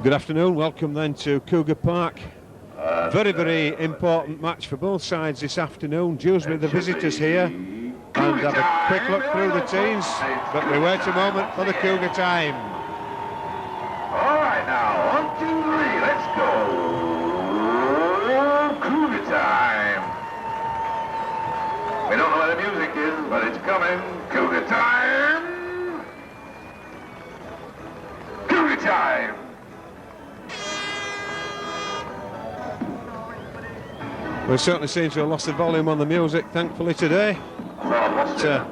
Good afternoon, welcome then to Cougar Park. Very, very important match for both sides this afternoon. Dewsbury, the visitors here, and have a quick look through the teams, but we wait a moment for the Cougar time. All right now, 1, 2, 3, let's go. Cougar time. We don't know where the music is, but it's coming. Cougar time. Cougar time. We certainly seem to have lost the volume on the music, thankfully, today. But,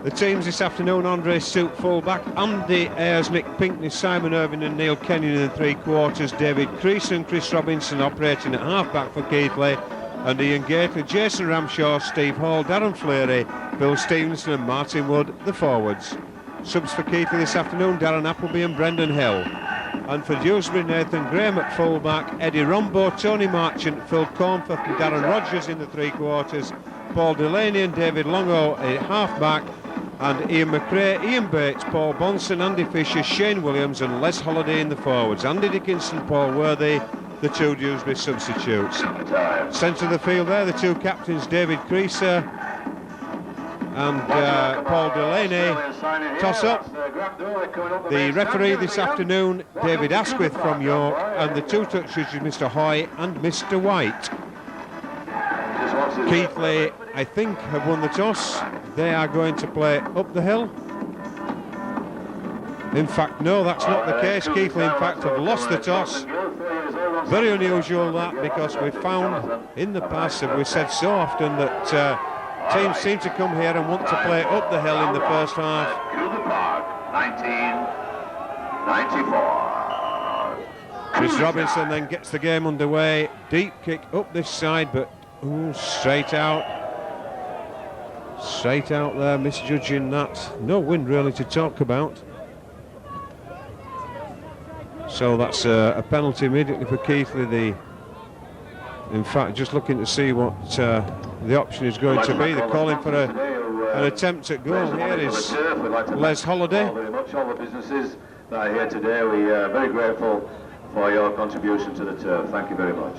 the teams this afternoon: Andre Soot, full-back, Andy Ayres, Nick Pinkney, Simon Irving and Neil Kenyon in the three-quarters, David Creason, Chris Robinson operating at half-back for Keighley, and Ian Gately, Jason Ramshaw, Steve Hall, Darren Fleary, Bill Stevenson and Martin Wood, the forwards. Subs for Keighley this afternoon: Darren Appleby and Brendan Hill. And for Dewsbury, Nathan Graham at full-back, Eddie Rombo, Tony Marchant, Phil Cornforth and Darren Rogers in the three-quarters, Paul Delaney and David Longo at half-back, and Ian McRae, Ian Bates, Paul Bonson, Andy Fisher, Shane Williams and Les Holliday in the forwards. Andy Dickinson, Paul Worthy, the two Dewsbury substitutes. Centre of the field there, the two captains, David Creaser and Paul Delaney. Toss up. The referee this afternoon, David Asquith from York, and the two touchers, Mr. Hoy and Mr. White. Keighley, I think, have won the toss. They are going to play up the hill. In fact, no, that's not the case. Keighley, in fact, have lost the toss. Very unusual that, because we've found in the past, and we've said so often, that teams seem to come here and want to play up the hill in the first half. 1994. Chris Robinson then gets the game underway. Deep kick up this side, but straight out. Straight out there, misjudging that. No wind really to talk about. So that's a penalty immediately for Keighley. In fact, just looking to see what the option is going to be. They're calling for an attempt at goal. Here is Les Holliday. Very much all the businesses that are here today. We are very grateful for your contribution to the turf. Thank you very much.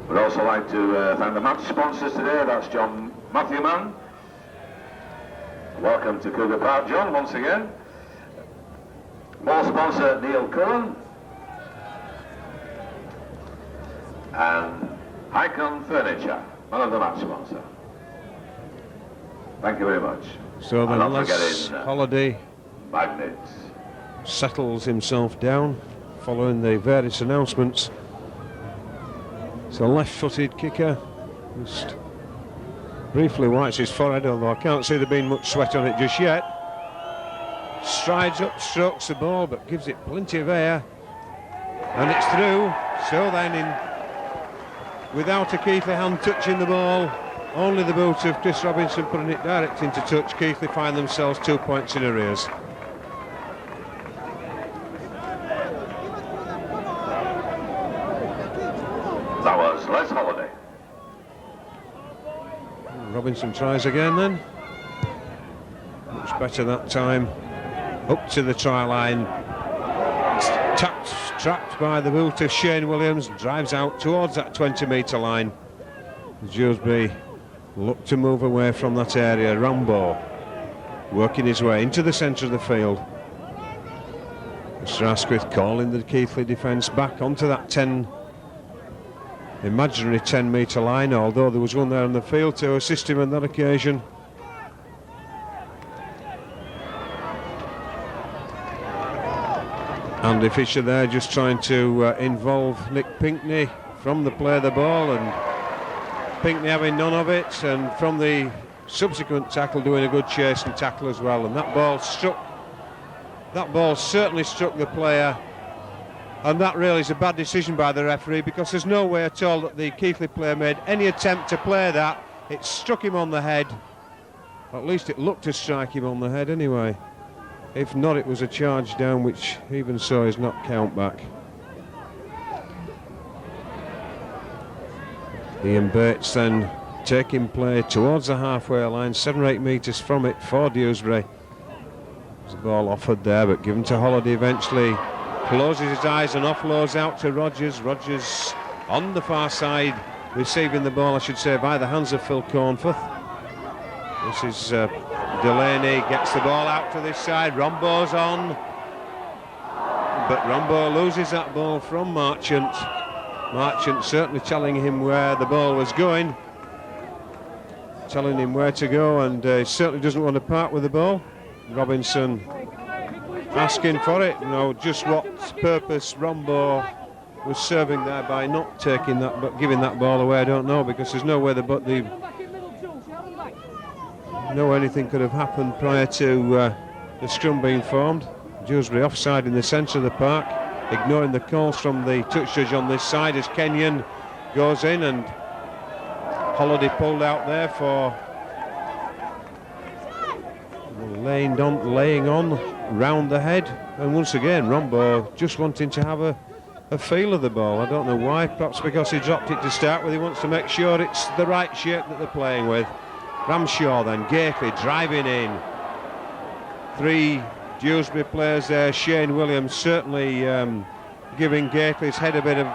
We'd also like to thank the match sponsors today. That's John Matthewman. Welcome to Cougar Park, John, once again. Ball sponsor Neil Cullen. And Icon Furniture, one of the match sponsor. Thank you very much. So then Les Holliday magnets. Settles himself down following the various announcements. It's a left-footed kicker. Just briefly wipes his forehead, although I can't see there being much sweat on it just yet. Strides up, strokes the ball, but gives it plenty of air. And it's through. So then, without a Keighley hand touching the ball, only the boot of Chris Robinson putting it direct into touch, Keighley find themselves 2 points in arrears. That was Les Holliday. Robinson tries again then. Much better that time. Up to the try line. Trapped by the boot of Shane Williams. Drives out towards that 20-metre line. Dewsbury look to move away from that area. Rambo working his way into the centre of the field. Mr. Asquith calling the Keighley defence back onto that imaginary 10-metre line, although there was one there on the field to assist him on that occasion. Andy Fisher there just trying to involve Nick Pinkney from the play of the ball, and Pinkney having none of it, and from the subsequent tackle doing a good chase and tackle as well. And that ball struck That ball certainly struck the player, and that really is a bad decision by the referee, because there's no way at all that the Keighley player made any attempt to play that. It struck him on the head. At least it looked to strike him on the head anyway. If not, it was a charge down, which even so is not count back. Ian Bates then taking play towards the halfway line, 7 or 8 metres from it for Dewsbury. There's a ball offered there, but given to Holiday eventually. Closes his eyes and offloads out to Rogers. Rogers on the far side, receiving the ball, I should say, by the hands of Phil Cornforth. This is Delaney, gets the ball out to this side. Rombo's on, but Rombo loses that ball from Marchant. Marchant certainly telling him where the ball was going, telling him where to go, and he certainly doesn't want to part with the ball. Robinson asking for it. You know just what purpose Rombo was serving there by not taking that, but giving that ball away. I don't know, because there's no way no anything could have happened prior to the scrum being formed. Dewsbury offside in the centre of the park, ignoring the calls from the touch judge on this side as Kenyon goes in, and Holiday pulled out there for laying on round the head, and once again Rombo just wanting to have a feel of the ball. I don't know why, perhaps because he dropped it to start with. He wants to make sure it's the right shape that they're playing with. Ramshaw then, Gately driving in. 3 Dewsbury players there. Shane Williams certainly giving Gately's head a bit of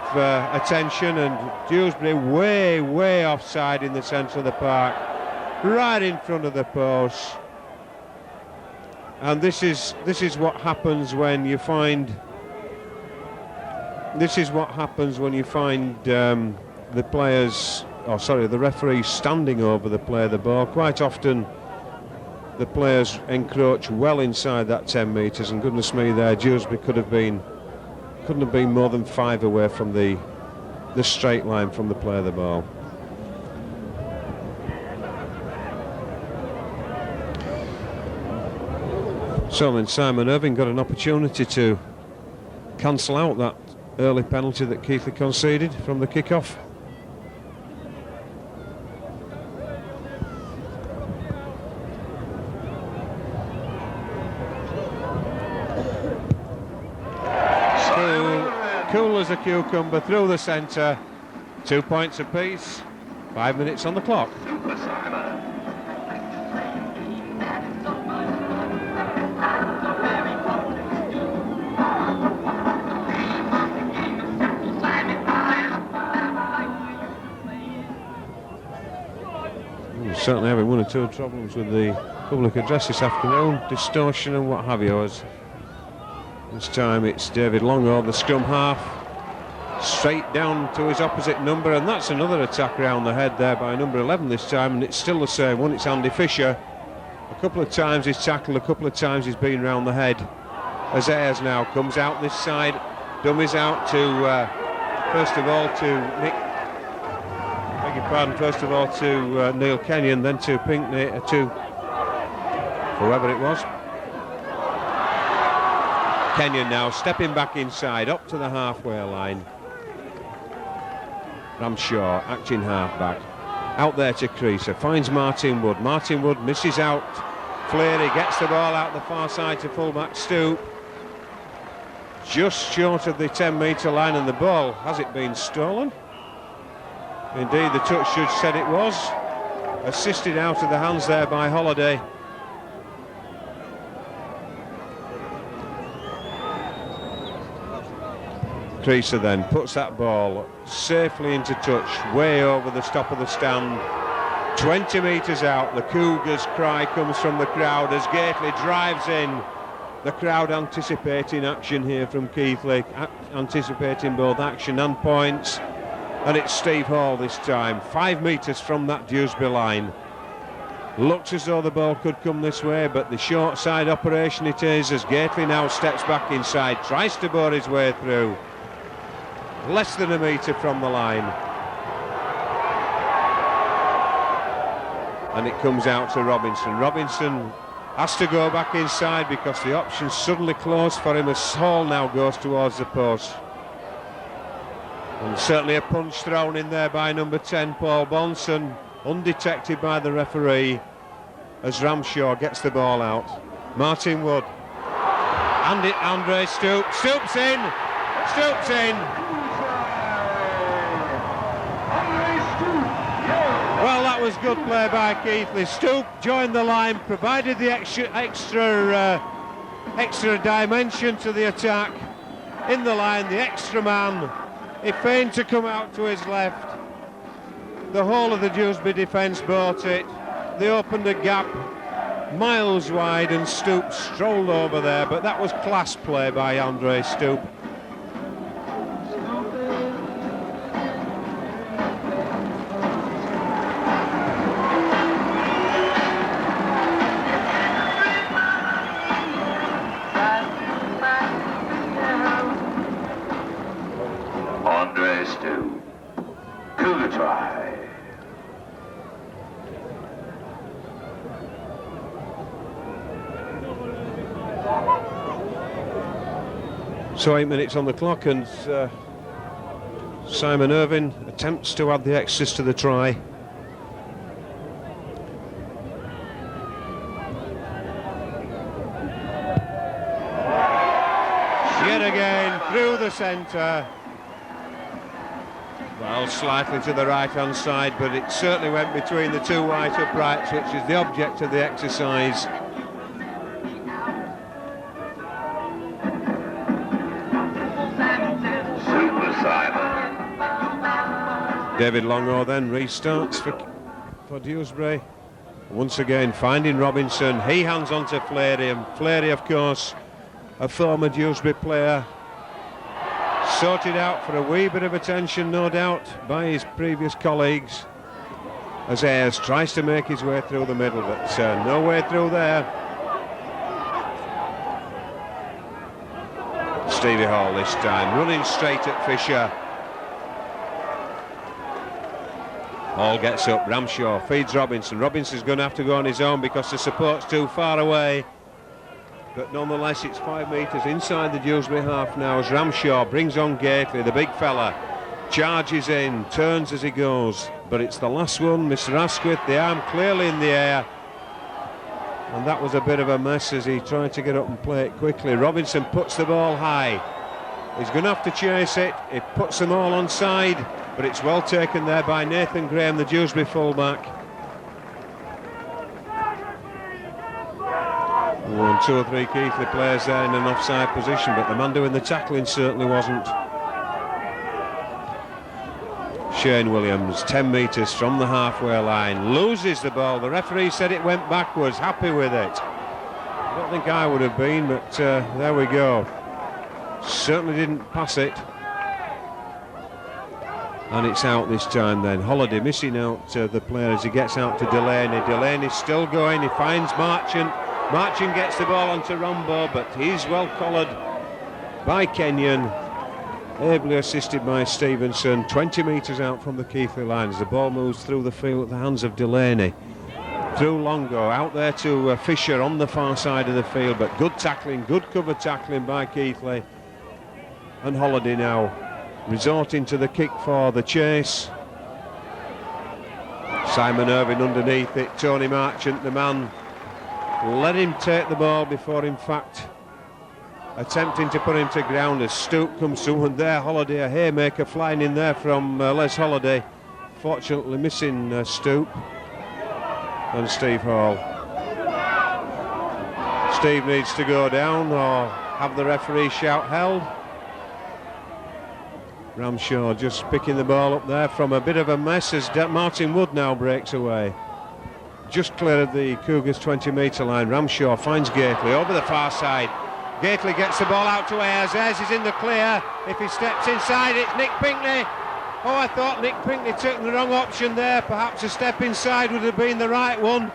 attention, and Dewsbury way offside in the centre of the park, right in front of the post. And this is what happens when you find the players, the referee standing over the play of the ball. Quite often the players encroach well inside that 10 metres, and goodness me, there Dewsbury couldn't have been more than 5 away from the straight line from the play of the ball. So then Simon Irving got an opportunity to cancel out that early penalty that Keighley conceded from the kick-off. Cool as a cucumber through the centre. 2 points apiece. 5 minutes on the clock. Certainly having 1 or 2 problems with the public address this afternoon, distortion and what have you. As this time it's David Longo, the scrum half, straight down to his opposite number, and that's another attack round the head there by number 11 this time, and it's still the same one. It's Andy Fisher. A couple of times he's tackled, a couple of times he's been round the head. As Ayres now comes out this side, dummies out to first of all to Nick. First of all to Neil Kenyon, then to Pinkney, to whoever it was. Kenyon now stepping back inside, up to the halfway line. Ramshaw, acting halfback, out there to Creaser, finds Martin Wood. Martin Wood misses out. Fleary gets the ball out the far side to fullback Stoop. Just short of the 10-metre line, and the ball, has it been stolen? Indeed, the touch judge said it was. Assisted out of the hands there by Holiday. Creaser then puts that ball safely into touch, way over the top of the stand. 20 metres out, the Cougars' cry comes from the crowd as Gately drives in. The crowd anticipating action here from Keighley, anticipating both action and points. And it's Steve Hall this time, 5 metres from that Dewsbury line. Looks as though the ball could come this way, but the short side operation it is, as Gately now steps back inside, tries to bore his way through. Less than a metre from the line. And it comes out to Robinson. Robinson has to go back inside because the option's suddenly closed for him as Hall now goes towards the post. And certainly a punch thrown in there by number 10, Paul Bonson, undetected by the referee as Ramshaw gets the ball out. Martin Wood. And it, Andre Stoops. Stoops in. Stoops in. Well, that was good play by Keighley. Stoop joined the line, provided the extra dimension to the attack. In the line, the extra man. He feigned to come out to his left. The whole of the Dewsbury defence bought it. They opened a gap miles wide and Stoop strolled over there, but that was class play by Andre Stoop. Andre Stoop. Cougar try. So 8 minutes on the clock, and Simon Irvine attempts to add the extras to the try. Yet again through the centre. Well, slightly to the right hand side, but it certainly went between the two white uprights, which is the object of the exercise. David Longo then restarts for Dewsbury. Once again finding Robinson. He hands on to Fleury, and Fleury, of course, a former Dewsbury player, sorted out for a wee bit of attention, no doubt, by his previous colleagues, as Ayres tries to make his way through the middle, but no way through there. Stevie Hall this time, running straight at Fisher. Hall gets up, Ramshaw feeds Robinson. Robinson's going to have to go on his own because the support's too far away. But nonetheless, it's 5 metres inside the Dewsbury half now as Ramshaw brings on Gately, the big fella. Charges in, turns as he goes. But it's the last one, Mr. Asquith, the arm clearly in the air. And that was a bit of a mess as he tried to get up and play it quickly. Robinson puts the ball high. He's going to have to chase it. He puts them all on side. But it's well taken there by Nathan Graham, the Dewsbury fullback. 1, 2 or 3 Keighley players there in an offside position, but the man doing the tackling certainly wasn't. Shane Williams, 10 metres from the halfway line, loses the ball. The referee said it went backwards, happy with it. I don't think I would have been, but there we go. Certainly didn't pass it. And it's out this time then. Holiday missing out the player as he gets out to Delaney. Delaney's still going, he finds Marchant. Marchant gets the ball onto Rombo, but he's well collared by Kenyon, ably assisted by Stevenson. 20 metres out from the Keighley line as the ball moves through the field at the hands of Delaney. Through Longo, out there to Fisher on the far side of the field, but good tackling, good cover tackling by Keighley. And Holiday now resorting to the kick for the chase. Simon Irvine underneath it, Tony Marchant, the man, let him take the ball before in fact attempting to put him to ground as Stoop comes through, and there Holiday, a haymaker flying in there from Les Holiday, fortunately missing Stoop and Steve Hall. Steve needs to go down or have the referee shout held. Ramshaw just picking the ball up there from a bit of a mess as Martin Wood now breaks away. Just clear of the Cougars 20 metre line. Ramshaw finds Gately over the far side. Gately gets the ball out to Ayres. Ayres is in the clear. If he steps inside, it's Nick Pinkney. Oh, I thought Nick Pinkney took the wrong option there. Perhaps a step inside would have been the right one.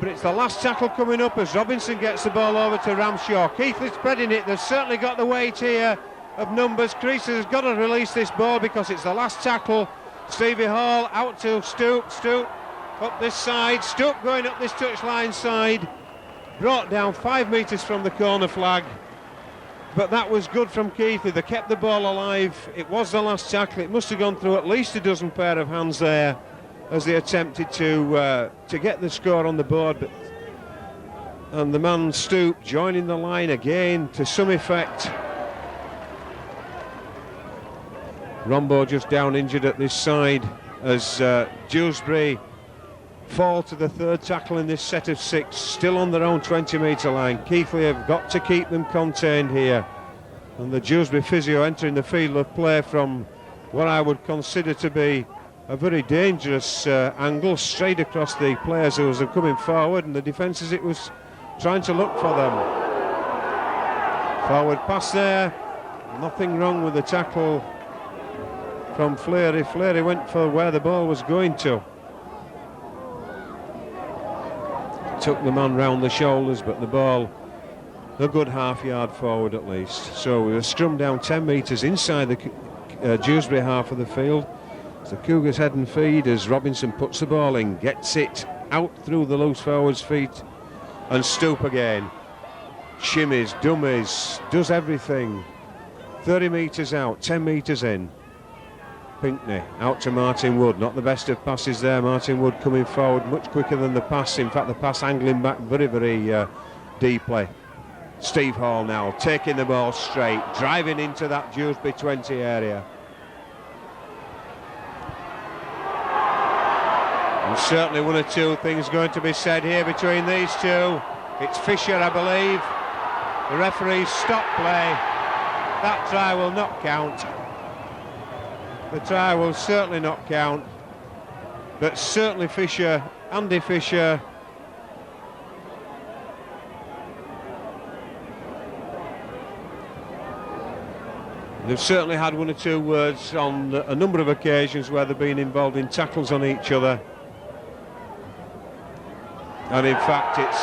But it's the last tackle coming up as Robinson gets the ball over to Ramshaw. Keighley spreading it. They've certainly got the weight here of numbers. Creases has got to release this ball because it's the last tackle. Stevie Hall out to Stoop. Stoop up this side. Stoop going up this touchline side. brought down 5 metres from the corner flag, but that was good from Keighley. They kept the ball alive. It was the last tackle. It must have gone through at least a dozen pair of hands there as they attempted to get the score on the board, and the man stooped, joining the line again to some effect. Rombo just down injured at this side as Dewsbury fall to the third tackle in this set of 6, still on their own 20-metre line. Keighley have got to keep them contained here, and the Dewsbury physio entering the field of play from what I would consider to be a very dangerous angle, straight across the players who was coming forward, and the defence as it was trying to look for them. Forward pass there, nothing wrong with the tackle from Fleury. Fleury went for where the ball was going to. Took the man round the shoulders, but the ball a good half yard forward at least. So we were scrummed down 10 metres inside the Dewsbury half of the field. The Cougars head and feed as Robinson puts the ball in, gets it out through the loose forward's feet, and Stoop again. Shimmies, dummies, does everything. 30 metres out, 10 metres in. Pinkney out to Martin Wood, not the best of passes there. Martin Wood coming forward much quicker than the pass. In fact, the pass angling back very, very deeply. Steve Hall now taking the ball straight, driving into that Dewsbury 20 area. And certainly one or two things going to be said here between these two. It's Fisher, I believe. The referee stopped play. That try will not count. The try will certainly not count, but certainly Fisher, Andy Fisher, they've certainly had one or two words on a number of occasions where they've been involved in tackles on each other, and in fact it's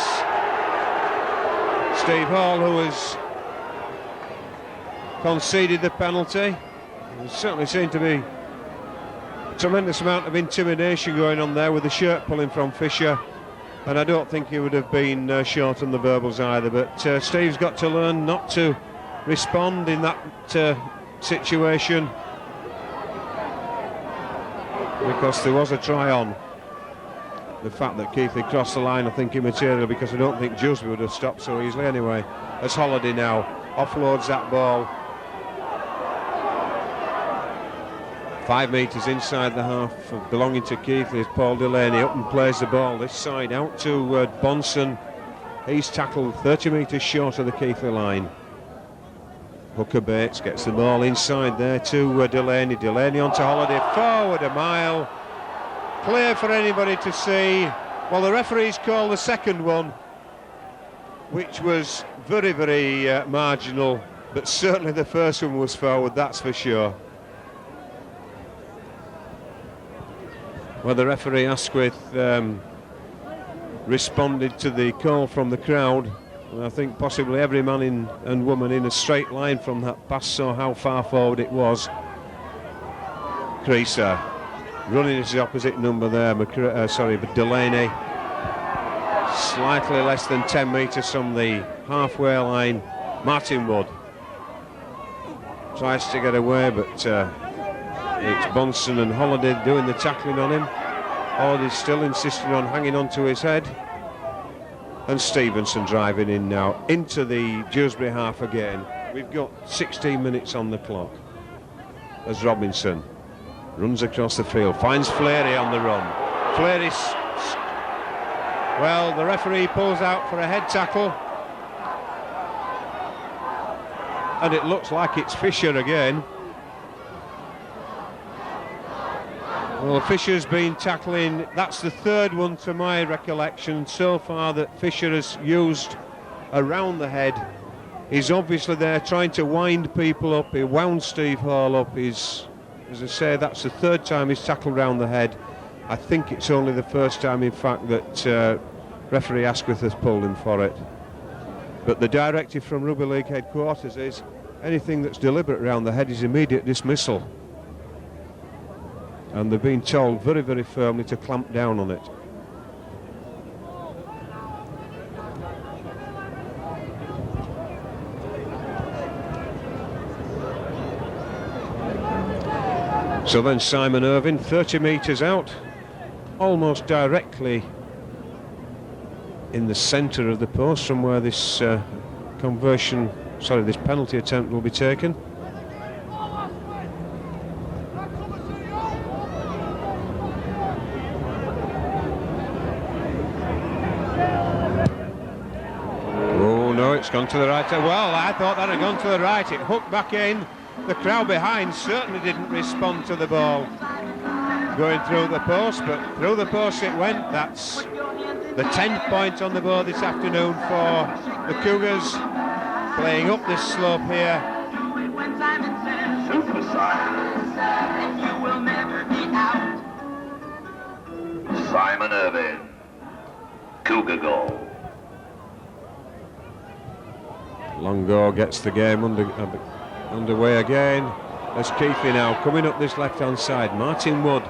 Steve Hall who has conceded the penalty. There certainly seemed to be a tremendous amount of intimidation going on there with the shirt pulling from Fisher, and I don't think he would have been short on the verbals either, but Steve's got to learn not to respond in that situation, because there was a try on. The fact that Keighley crossed the line I think immaterial, because I don't think Dewsbury would have stopped so easily anyway. As Holiday now offloads that ball 5 metres inside the half belonging to Keighley as Paul Delaney up and plays the ball this side out to Bonson. He's tackled 30 metres short of the Keighley line. Hooker Bates gets the ball inside there to Delaney. Delaney onto Holiday, forward a mile. Clear for anybody to see. Well, the referees called the second one, which was very, very marginal, but certainly the first one was forward, that's for sure. Well, the referee Asquith responded to the call from the crowd. And I think possibly every man and woman in a straight line from that pass saw how far forward it was. Creaser running as the opposite number there, but Delaney slightly less than 10 metres from the halfway line. Martin Wood tries to get away, but it's Bonson and Holiday doing the tackling on him. Holiday's still insisting on hanging on to his head. And Stevenson driving in now into the Dewsbury half again. We've got 16 minutes on the clock as Robinson runs across the field, finds Fleury on the run. Fleury, well, the referee pulls out for a head tackle, and it looks like it's Fisher again. Well, Fisher's been tackling, that's the third one to my recollection so far that Fisher has used around the head. He's obviously there trying to wind people up. He wound Steve Hall up. As I say, that's the third time he's tackled round the head. I think it's only the first time, in fact, that referee Asquith has pulled him for it. But the directive from Rugby League headquarters is anything that's deliberate round the head is immediate dismissal. And they've been told very, very firmly to clamp down on it. So then Simon Irvine, 30 metres out, almost directly in the centre of the post from where this this penalty attempt will be taken. Oh no, it's gone to the right. Well, I thought that had gone to the right. It hooked back in. The crowd behind certainly didn't respond to the ball going through the post, but through the post it went. That's the 10th point on the board this afternoon for the Cougars, playing up this slope here. Super Simon Irvine, Cougar goal. Longo gets the game underway again. As Keighley now coming up this left-hand side. Martin Wood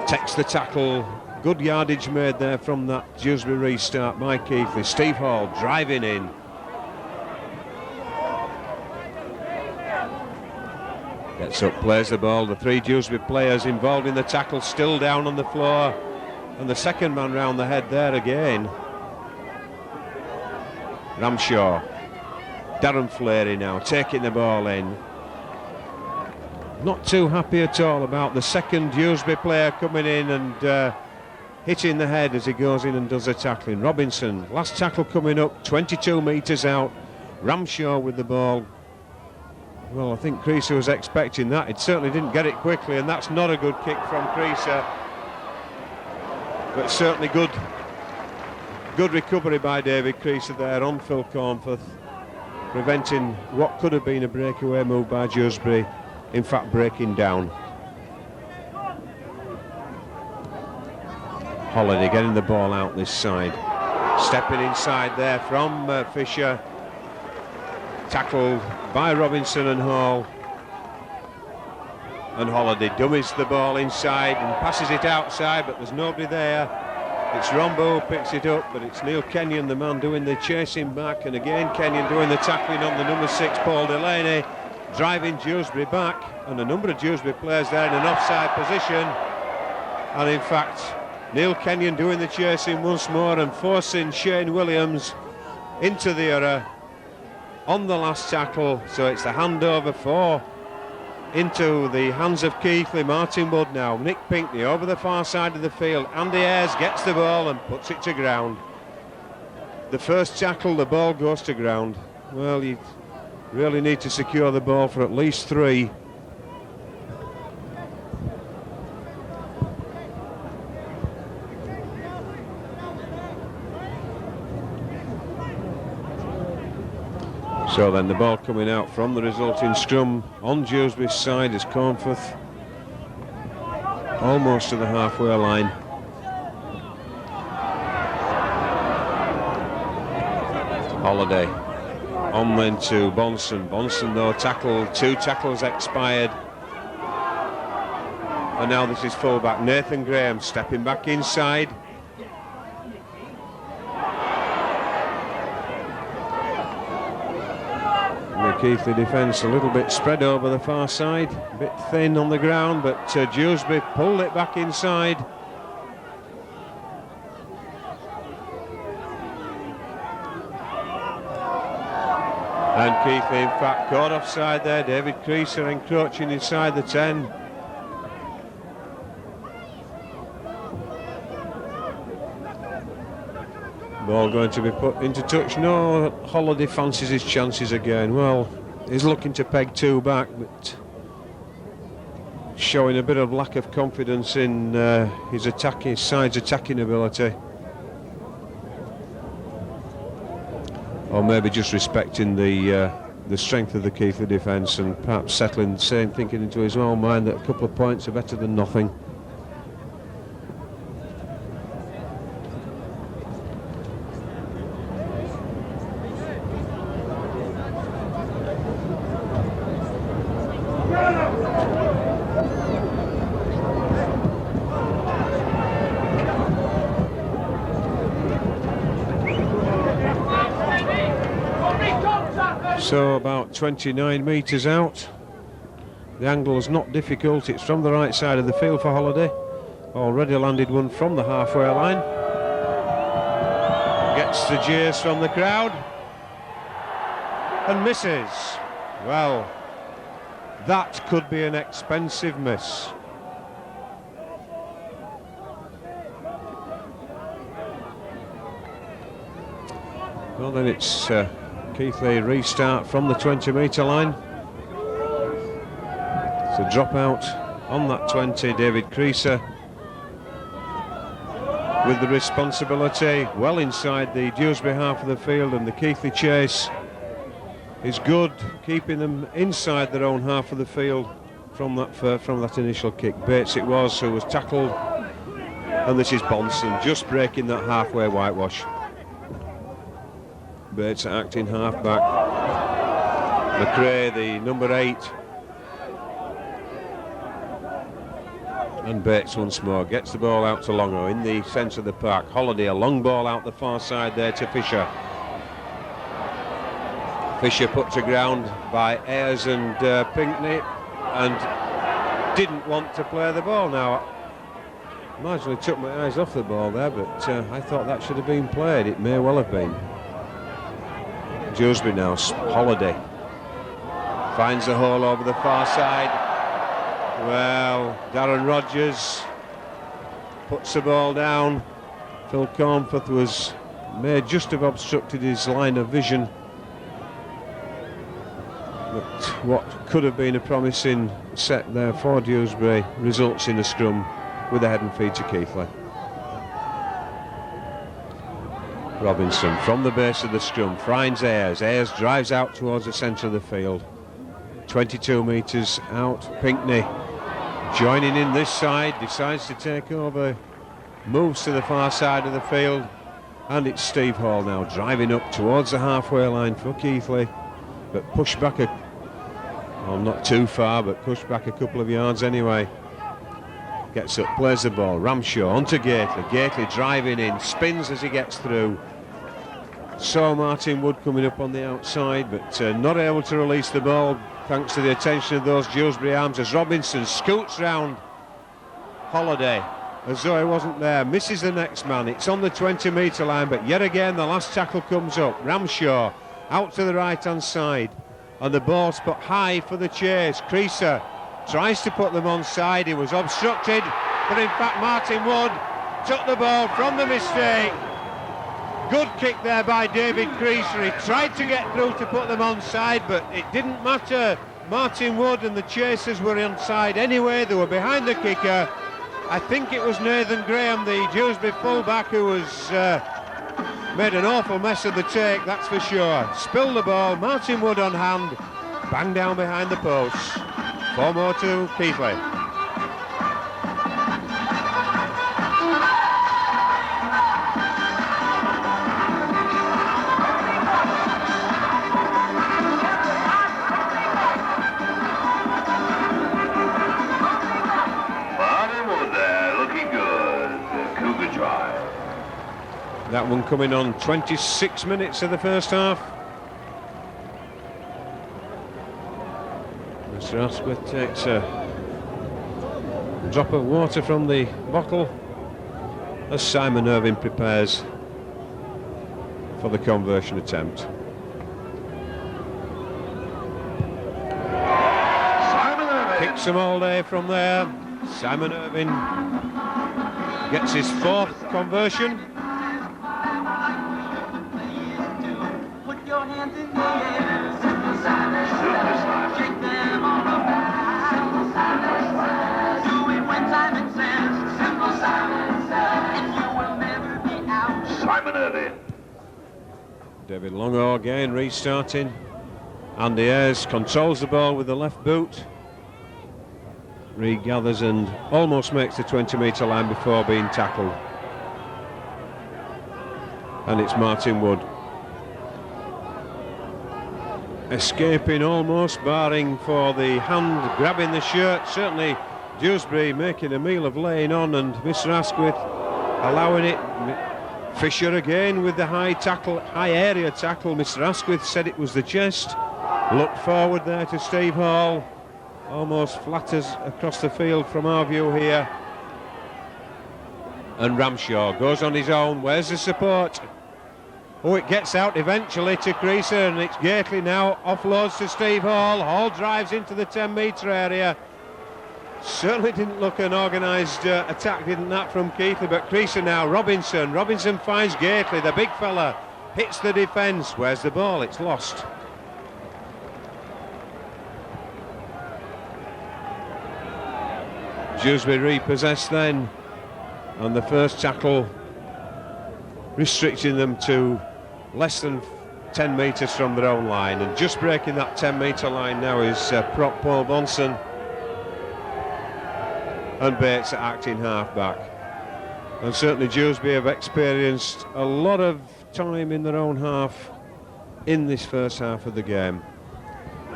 takes the tackle. Good yardage made there from that Dewsbury restart by Keighley. Steve Hall driving in. Gets up, plays the ball. The three Dewsbury players involved in the tackle still down on the floor. And the second man round the head there again. Ramshaw. Darren Fleary now taking the ball in. Not too happy at all about the second Dewsbury player coming in and hitting the head as he goes in and does the tackling. Robinson, last tackle coming up, 22 metres out. Ramshaw with the ball. Well, I think Creaser was expecting that. It certainly didn't get it quickly, and that's not a good kick from Creaser. But certainly good recovery by David Creaser there on Phil Cornforth, preventing what could have been a breakaway move by Dewsbury, in fact breaking down. Holiday getting the ball out this side. Stepping inside there from Fisher. Tackled by Robinson and Hall. And Holiday dummies the ball inside and passes it outside, but there's nobody there. It's Rombo who picks it up, but it's Neil Kenyon, the man doing the chasing back, and again Kenyon doing the tackling on the number 6, Paul Delaney, driving Dewsbury back, and a number of Dewsbury players there in an offside position. And in fact, Neil Kenyon doing the chasing once more and forcing Shane Williams into the error on the last tackle. So it's the handover into the hands of Keighley. Martin Wood now. Nick Pinkney over the far side of the field. Andy Ayres gets the ball and puts it to ground. The first tackle, the ball goes to ground. Well, you really need to secure the ball for at least 3. So then the ball coming out from the resulting scrum on Dewsbury's side is Cornforth, almost to the halfway line. Holiday on then to Bonson. Bonson though tackled, 2 tackles expired. And now this is fullback Nathan Graham stepping back inside. Keighley defence a little bit spread over the far side, a bit thin on the ground, but Dewsbury pulled it back inside. And Keighley in fact caught offside there. David Creaser encroaching inside the 10. Ball going to be put into touch. No, Holiday fancies his chances again. Well, he's looking to peg 2 back, but showing a bit of lack of confidence in his side's attacking ability. Or maybe just respecting the strength of the Keighley defence and perhaps settling the same thinking into his own mind that a couple of points are better than nothing. So about 29 metres out, The angle is not difficult. It's from the right side of the field for Holiday. Already landed one from the halfway line. Gets the jeers from the crowd. And misses. Well, that could be an expensive miss. Well, then it's Keighley restart from the 20-metre line. So drop out on that 20, David Creaser, with the responsibility well inside the Dewsbury half of the field, and the Keighley chase is good, keeping them inside their own half of the field from that initial kick. Bates it was who was tackled, and this is Bonson just breaking that halfway whitewash. Bates acting half-back. McRae, the number 8. And Bates once more gets the ball out to Longo in the centre of the park. Holiday, a long ball out the far side there to Fisher. Fisher put to ground by Ayres and Pinkney, and didn't want to play the ball. Now, marginally took my eyes off the ball there, but I thought that should have been played. It may well have been. Dewsbury now, Holiday finds the hole over the far side. Well, Darren Rogers puts the ball down. Phil Cornforth may just have obstructed his line of vision. But what could have been a promising set there for Dewsbury results in a scrum with a head and feed to Keighley. Robinson from the base of the scrum finds Ayres. Ayres drives out towards the centre of the field. 22 metres out. Pinkney joining in this side, decides to take over, moves to the far side of the field, and it's Steve Hall now driving up towards the halfway line for Keighley, but pushed back well, not too far, but pushed back a couple of yards anyway. Gets up, plays the ball, Ramshaw onto Gately. Gately driving in, spins as he gets through. Saw Martin Wood coming up on the outside, but not able to release the ball thanks to the attention of those Dewsbury arms, as Robinson scoots round Holiday as though he wasn't there, misses the next man. It's on the 20-metre line, but yet again the last tackle comes up. Ramshaw out to the right-hand side, and the ball's put high for the chase. Creaser tries to put them on side. He was obstructed, but in fact Martin Wood took the ball from the mistake. Good kick there by David Creaser. He tried to get through to put them on side, but it didn't matter. Martin Wood and the chasers were on side anyway. They were behind the kicker. I think it was Nathan Graham, the Dewsbury fullback, who was made an awful mess of the take, that's for sure. Spilled the ball, Martin Wood on hand, bang down behind the posts. 4 more to Keighley. That one coming on 26 minutes of the first half. Mr. Asquith takes a drop of water from the bottle as Simon Irving prepares for the conversion attempt. Simon Irving Kicks them all day from there. Simon Irving gets his 4th conversion. Simon Irving. David Longo again restarting. Andy Ayres controls the ball with the left boot. Regathers and almost makes the 20-metre line before being tackled. And it's Martin Wood escaping almost, barring for the hand grabbing the shirt. Certainly Dewsbury making a meal of laying on, and Mr. Asquith allowing it. Fisher again with the high area tackle. Mr. Asquith said it was the chest. Looked forward there to Steve Hall. almost flatters across the field from our view here. And Ramshaw goes on his own. Where's the support? Oh, it gets out eventually to Creaser, and it's Gately now, offloads to Steve Hall. Hall drives into the 10-metre area. Certainly didn't look an organised attack, didn't that, from Keighley, but Creaser now, Robinson finds Gately, the big fella, hits the defence. Where's the ball? It's lost. Dewsbury repossessed then, and the first tackle restricting them to less than 10 metres from their own line, and just breaking that 10-metre line now is prop Paul Bonson, and Bates at acting half-back. And certainly Dewsbury have experienced a lot of time in their own half in this first half of the game.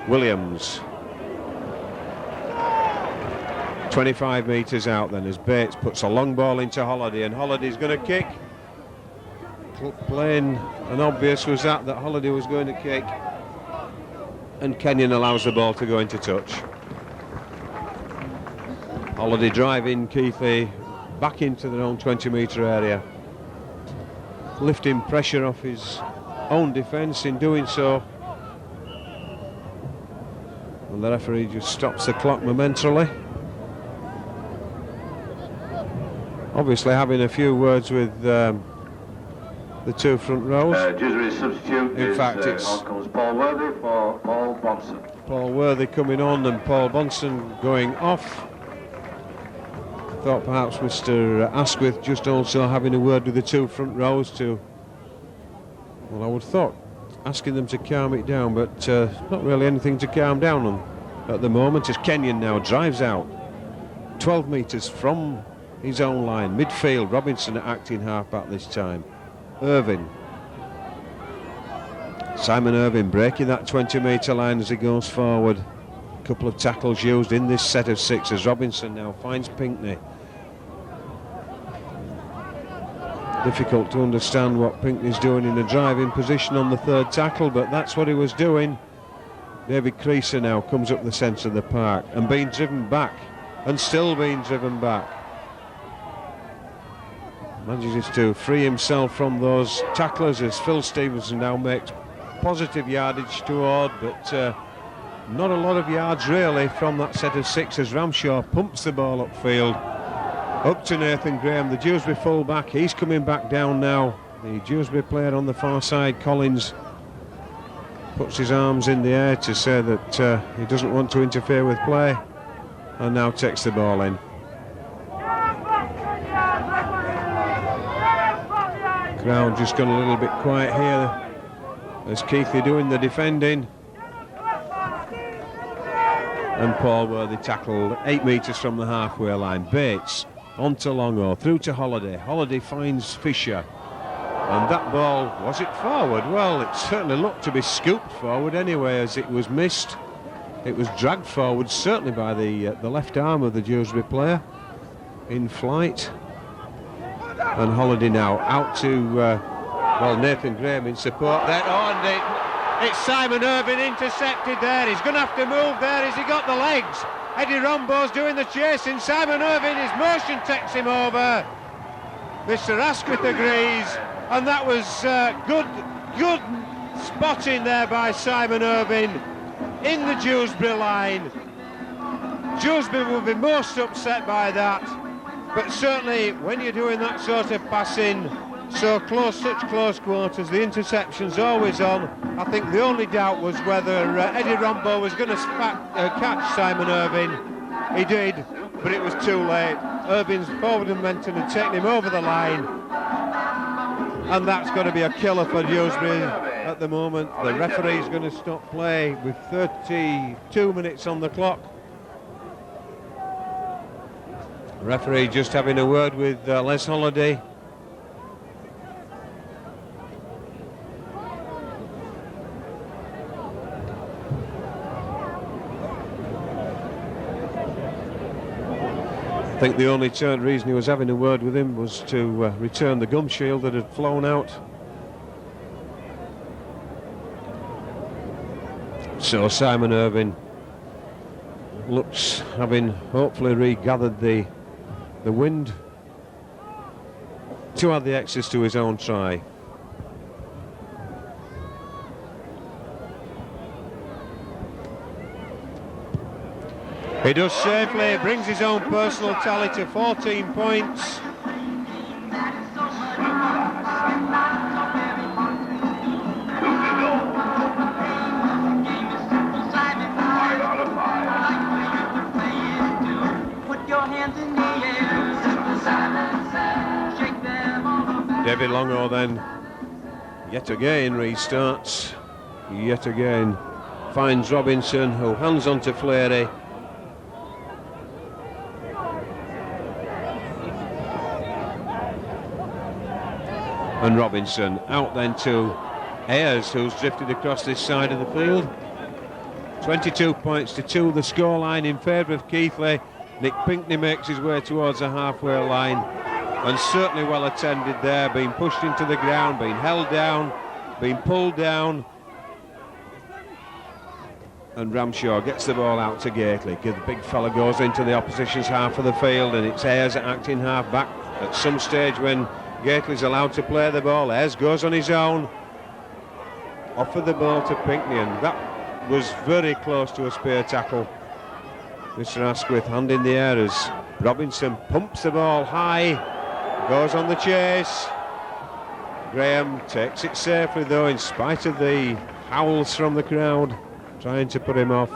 Williams 25 metres out then as Bates puts a long ball into Holliday, and Holliday's going to kick. Plain and obvious was that Holliday was going to kick, and Kenyon allows the ball to go into touch. Holliday driving Keighley back into their own 20-metre area, lifting pressure off his own defence in doing so, and the referee just stops the clock momentarily. Obviously having a few words with the two front rows. Dewsbury's substitute in fact, it's on comes Paul Worthy for Paul Bonson. Paul Worthy coming on and Paul Bonson going off. Thought perhaps Mr. Asquith just also having a word with the two front rows to, well, I would have thought asking them to calm it down, but not really anything to calm down on at the moment, as Kenyon now drives out 12 metres from his own line, midfield. Robinson at acting half-back this time. Simon Irvine breaking that 20-metre line as he goes forward. A couple of tackles used in this set of six as Robinson now finds Pinkney. Difficult to understand what Pinkney's doing in a driving position on the third tackle, but that's what he was doing. David Creaser now comes up the centre of the park and being driven back, and still being driven back. Manages to free himself from those tacklers as Phil Stevenson now makes positive yardage toward, but not a lot of yards really from that set of six as Ramshaw pumps the ball upfield up to Nathan Graham, the Dewsbury full-back. He's coming back down now. The Dewsbury player on the far side, Collins, puts his arms in the air to say that he doesn't want to interfere with play, and now takes the ball in. Crowd just gone a little bit quiet here as Keighley doing the defending, and Paul Worthy tackled 8 metres from the halfway line. Bates on to Longo, through to Holliday. Holliday finds Fisher, and that ball, was it forward? Well, it certainly looked to be scooped forward anyway, as it was missed. It was dragged forward certainly by the left arm of the Dewsbury player in flight. And Holliday now out to Nathan Graham in support there. Oh, and it's Simon Irvine intercepted there. He's going to have to move there. Has he got the legs? Eddie Rombo's doing the chasing. Simon Irvine, his motion takes him over. Mr. Asquith agrees, and that was good spotting there by Simon Irvine in the Dewsbury line. Dewsbury will be most upset by that. But certainly when you're doing that sort of passing so close, such close quarters, the interception's always on. I think the only doubt was whether Eddie Rombo was going to catch Simon Irvine. He did, but it was too late. Irvine's forward momentum had taken him over the line, and that's going to be a killer for Dewsbury at the moment. The referee's going to stop play with 32 minutes on the clock. Referee just having a word with Les Holliday. I think the only reason he was having a word with him was to return the gum shield that had flown out. So Simon Irvine looks, having hopefully regathered the wind, to add the extras to his own try. He does safely, brings his own personal tally to 14 points. David Longo then yet again restarts, yet again finds Robinson, who hands on to Fleary. And Robinson out then to Ayres, who's drifted across this side of the field. 22 points to 2, the scoreline in favour of Keighley. Nick Pinkney makes his way towards the halfway line, and certainly well attended there, being pushed into the ground, being held down, being pulled down. And Ramshaw gets the ball out to Gately. The big fella goes into the opposition's half of the field, and it's Ayres acting half back. At some stage when Gately's allowed to play the ball, Ayres goes on his own, offered the ball to Pinkney, and that was very close to a spear tackle. Mr. Asquith hand in the air as Robinson pumps the ball high, goes on the chase. Graham takes it safely though, in spite of the howls from the crowd trying to put him off.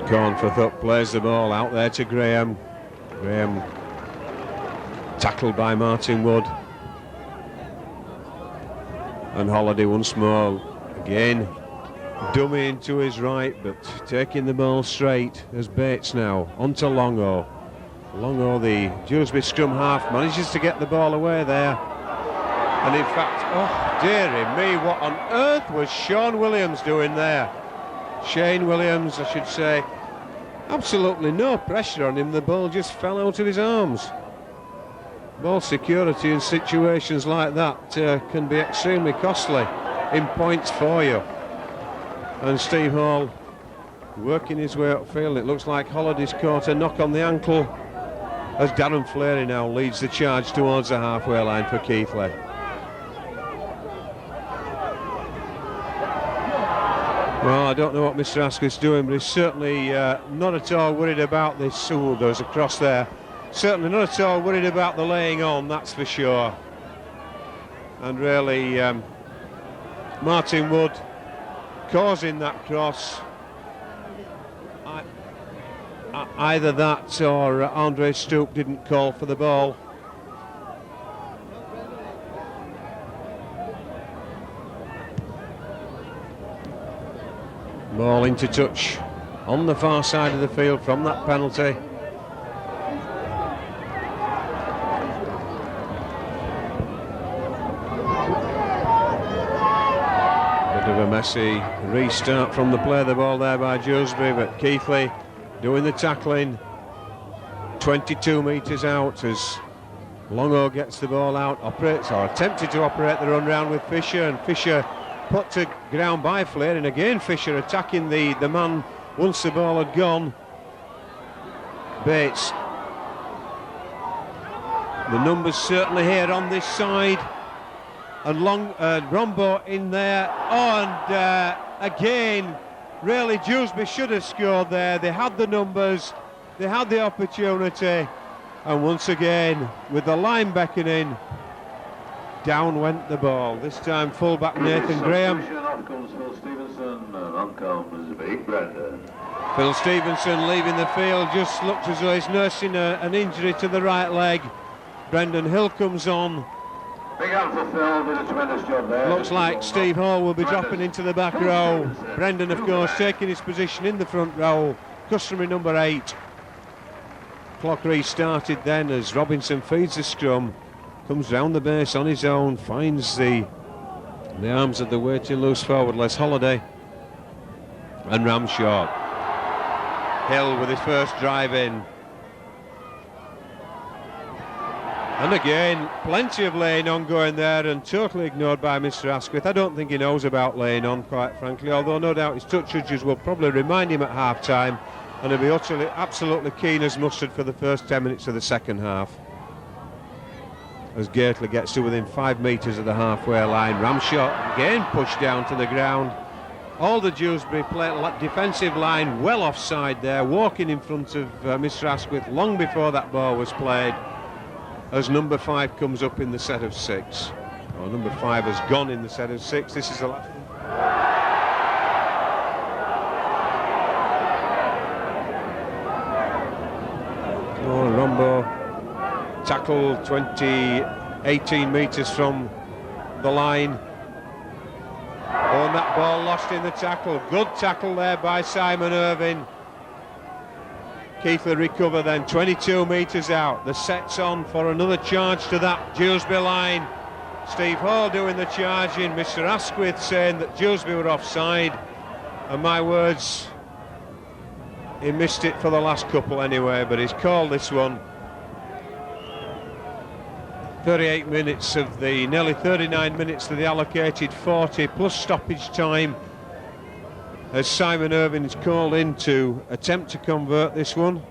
Cornforth plays the ball out there to Graham. Graham tackled by Martin Wood. And Holiday once more, again dummy into his right, but taking the ball straight as Bates now, onto Longo. Longo, the Dewsbury scrum half, manages to get the ball away there. And in fact, oh dearie me, what on earth was Sean Williams doing there? Shane Williams, I should say. Absolutely no pressure on him, the ball just fell out of his arms. Ball security in situations like that can be extremely costly in points for you. And Steve Hall working his way upfield. It looks like Holiday's caught a knock on the ankle as Darren Fleary now leads the charge towards the halfway line for Keighley. Well, I don't know what Mr. Asquith's doing, but he's certainly not at all worried about this. Ooh, there's a cross there. Certainly not at all worried about the laying on, that's for sure. And really, Martin Wood causing that cross. Either that or Andre Stoop didn't call for the ball. Ball into touch on the far side of the field from that penalty. Bit of a messy restart from the play of the ball there by Dewsbury, but Keighley doing the tackling. 22 metres out as Longo gets the ball out, operates or attempted to operate the run round with Fisher, and Fisher put to ground by Fleary, and again Fisher attacking the man once the ball had gone. Bates. The numbers certainly here on this side, and Rombo in there. Oh, and again, really Dewsbury should have scored there. They had the numbers, they had the opportunity, and once again, with the line beckoning, down went the ball. This time full-back Nathan Graham. Off comes Phil Stevenson, and on comes Big Brendan. Phil Stevenson leaving the field, just looks as though he's nursing an injury to the right leg. Brendan Hill comes on. Big hand for Phil, did a tremendous job there. Looks like Steve Hall will be dropping into the back row. Brendan, of course, taking his position in the front row. Customary number 8. Clock restarted then as Robinson feeds the scrum. Comes round the base on his own, finds the arms of the waiting loose forward, Les Holiday and Ramshaw. Hill with his first drive in. And again, plenty of laying on going there and totally ignored by Mr. Asquith. I don't think he knows about laying on, quite frankly, although no doubt his touch judges will probably remind him at half-time, and he'll be absolutely keen as mustard for the first 10 minutes of the second half. As Gately gets to within 5 metres of the halfway line. Ramshot again pushed down to the ground. All the Dewsbury defensive line well offside there, walking in front of Mr. Asquith long before that ball was played, as number 5 comes up in the set of 6. Or number 5 has gone in the set of 6. This is the last. Oh, Rombo tackle 18 metres from the line. Oh, and that ball lost in the tackle. Good tackle there by Simon Irvine. Keighley recover then, 22 metres out. The set's on for another charge to that Dewsbury line. Steve Hall doing the charging. Mr. Asquith saying that Dewsbury were offside. And my words, he missed it for the last couple anyway, but he's called this one. 38 minutes of the nearly 39 minutes of the allocated 40 plus stoppage time, as Simon Irvine is called in to attempt to convert this one.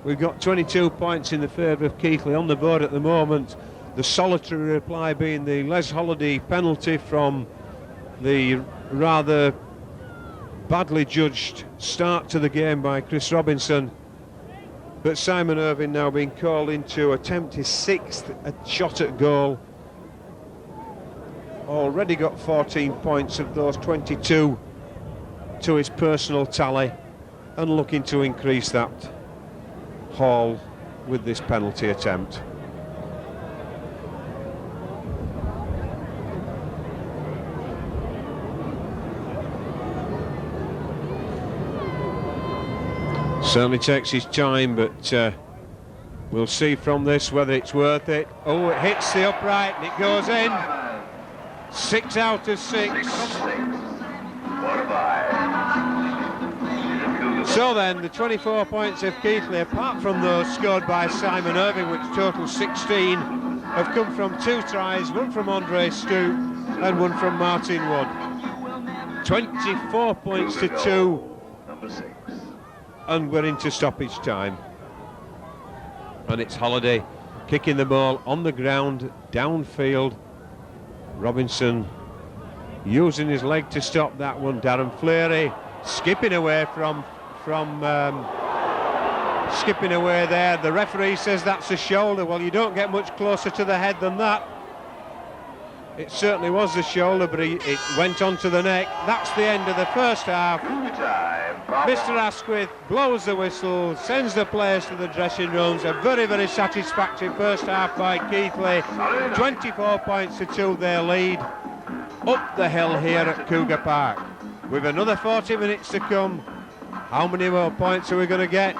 We've got 22 points in the favour of Keighley on the board at the moment. The solitary reply being the Les Holiday penalty from the rather badly judged start to the game by Chris Robinson. But Simon Irvine now being called in to attempt his 6th shot at goal. Already got 14 points of those 22 to his personal tally, and looking to increase that haul with this penalty attempt. Certainly takes his time, but we'll see from this whether it's worth it. Oh, it hits the upright and it goes in. 6 out of 6. So then, the 24 points of Keighley, apart from those scored by Simon Irvine, which total 16, have come from 2 tries, one from Andre Stoop and one from Martin Wood. 24 points to 2. Number 6. And we're into stoppage time. And it's Holiday kicking the ball on the ground, downfield. Robinson using his leg to stop that one. Darren Fleary skipping away skipping away there. The referee says that's a shoulder. Well, you don't get much closer to the head than that. It certainly was the shoulder, but it went onto the neck. That's the end of the first half. Mr. Asquith blows the whistle, sends the players to the dressing rooms. A very, very satisfactory first half by Keighley. 24 points to 2 their lead. Up the hill here at Cougar Park. With another 40 minutes to come, how many more points are we going to get?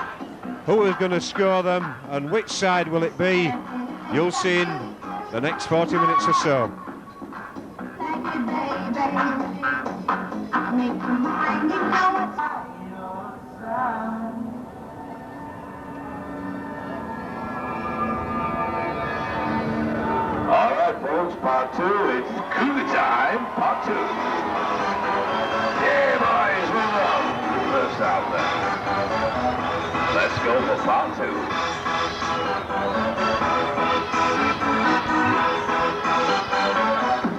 Who is going to score them? And which side will it be? You'll see in the next 40 minutes or so. All right, folks, part 2. It's Cougar time, part 2. Yeah, boys, we love the first half then. Let's go for part 2.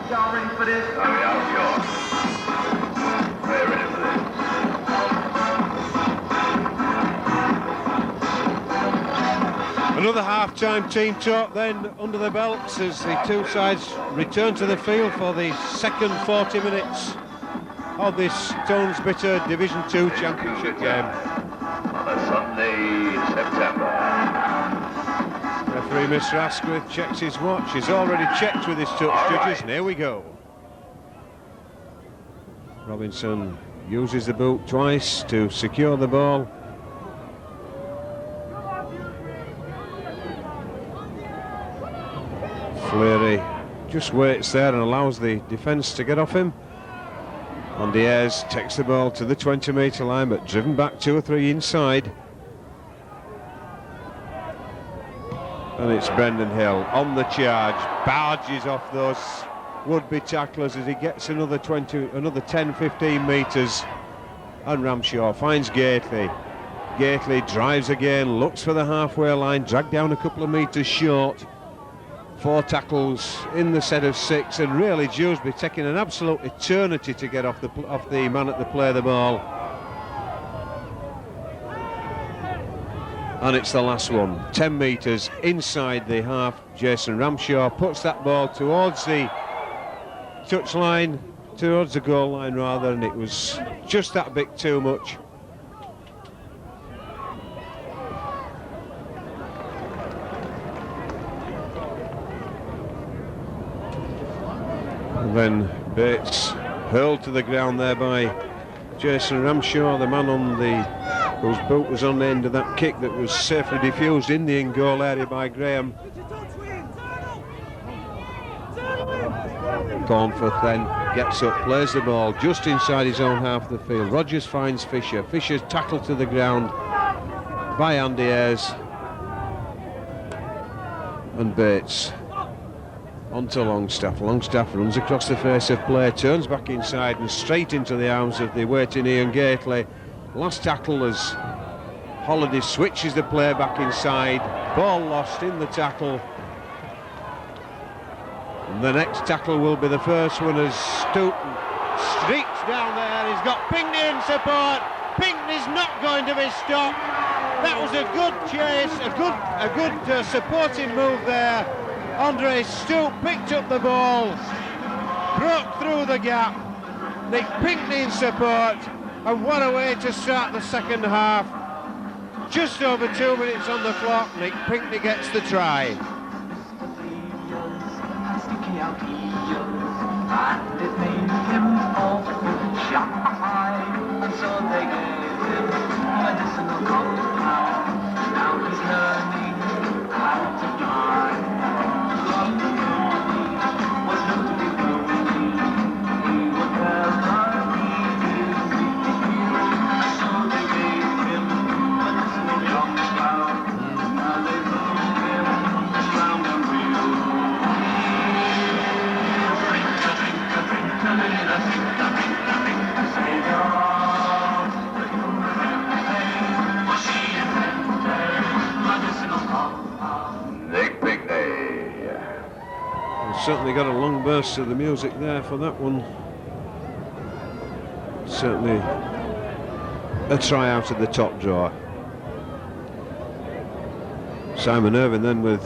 Y'all ready for this? Oh, yeah, sure. We're ready for this. Another half-time team talk then under the belts as the two sides return to the field for the second 40 minutes of this Stones Bitter Division 2 Championship game. On a Sunday in September. Referee Mr. Asquith checks his watch. He's already checked with his touch judges, and here we go. Robinson uses the boot twice to secure the ball. Fleary just waits there and allows the defence to get off him. And Diaz takes the ball to the 20-metre line, but driven back 2 or 3 inside. And it's Brendan Hill on the charge, barges off those would-be tacklers as he gets another 10-15 metres, and Ramshaw finds Gately. Gately drives again, looks for the halfway line, dragged down a couple of metres short. 4 tackles in the set of 6, and really Dewsbury taking an absolute eternity to get off the man at the play the ball. And it's the last one, 10 metres inside the half. Jason Ramshaw puts that ball towards the touchline, towards the goal line rather, and it was just that bit too much. And then Bates hurled to the ground there by Jason Ramshaw, the man on whose boot was on the end of that kick that was safely defused in the in-goal area by Graham. Cornforth then gets up, plays the ball just inside his own half of the field. Rogers finds Fisher. Fisher's tackled to the ground by Andy Ayres. And Bates onto Longstaff. Longstaff runs across the face of play, turns back inside and straight into the arms of the waiting Ian Gately. Last tackle as Holiday switches the play back inside. Ball lost in the tackle. And the next tackle will be the first one as Stoughton streaks down there. He's got Pinkney in support. Pinkney's not going to be stopped. That was a good chase, a good supporting move there. Andre Stoup picked up the ball, broke through the gap. Nick Pinkney in support, and what a way to start the second half. Just over 2 minutes on the clock. Nick Pinkney gets the try. And it made him awful shy, and so they gave him medicinal compound. Now he's learning how to fly. Love the movie was known to be lonely. He would never leave you. So they gave him medicinal compound. Now they move him round and round. Nick Pinkney. We've certainly got a long burst of the music there for that one. Certainly a try out of the top drawer. Simon Irvine then with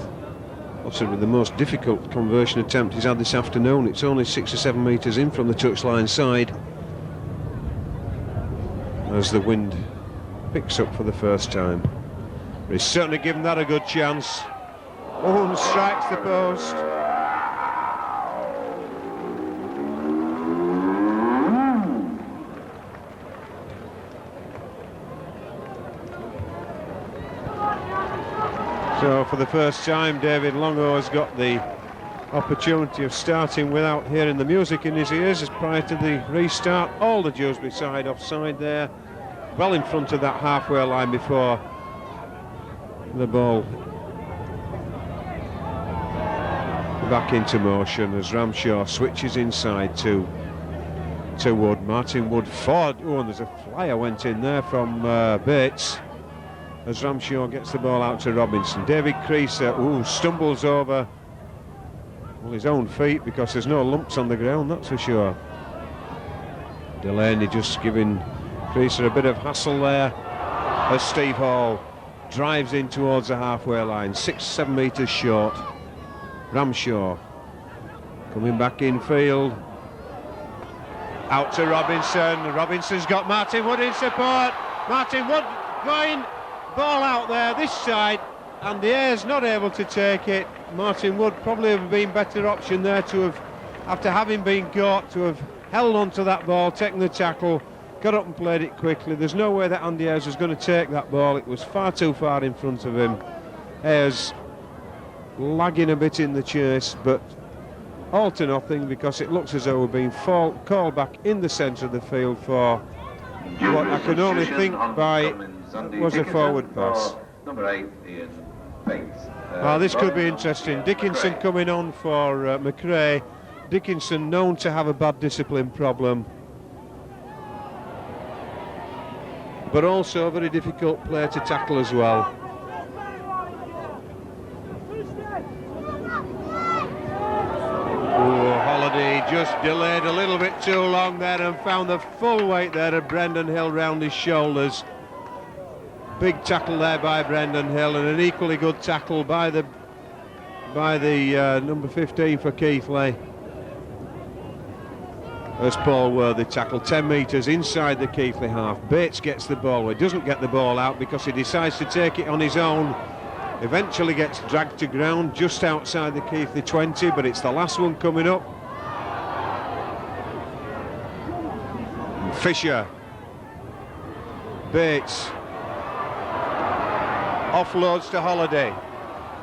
possibly the most difficult conversion attempt he's had this afternoon. It's only 6 or 7 metres in from the touchline side as the wind picks up for the first time. But he's certainly given that a good chance. And strikes the post. So for the first time, David Longo has got the opportunity of starting without hearing the music in his ears as prior to the restart. All the Dewsbury side offside there, well in front of that halfway line before the ball back into motion as Ramshaw switches inside to Wood. Martin Wood forward. Oh, and there's a flyer went in there from Bates as Ramshaw gets the ball out to Robinson. David Creaser stumbles over his own feet because there's no lumps on the ground, that's for sure. Delaney just giving Creaser a bit of hassle there as Steve Hall drives in towards the halfway line, 6-7 metres short. Ramshaw coming back in field, out to Robinson. Robinson's got Martin Wood in support. Martin Wood going, ball out there this side, and the Ayres not able to take it. Martin Wood probably have been better option there to have, after having been caught, to have held on to that ball, taken the tackle, got up and played it quickly. There's no way that Andy Ayres was going to take that ball. It was far too far in front of him. Ayres lagging a bit in the chase, but all to nothing because it looks as though we're being called back in the centre of the field for what I can only think by was a forward pass. Number 8, Ian Bates. This could be interesting. Dickinson coming on for McRae. Dickinson known to have a bad discipline problem, but also a very difficult player to tackle as well. Holiday just delayed a little bit too long there and found the full weight there of Brendan Hill round his shoulders. Big tackle there by Brendan Hill, and an equally good tackle by the number 15 for Keighley. As Paul Worthy tackled 10 metres inside the Keighley half. Bates gets the ball. He doesn't get the ball out because he decides to take it on his own. Eventually gets dragged to ground just outside the Keighley 20, but it's the last one coming up. And Fisher. Bates. Offloads to Holiday.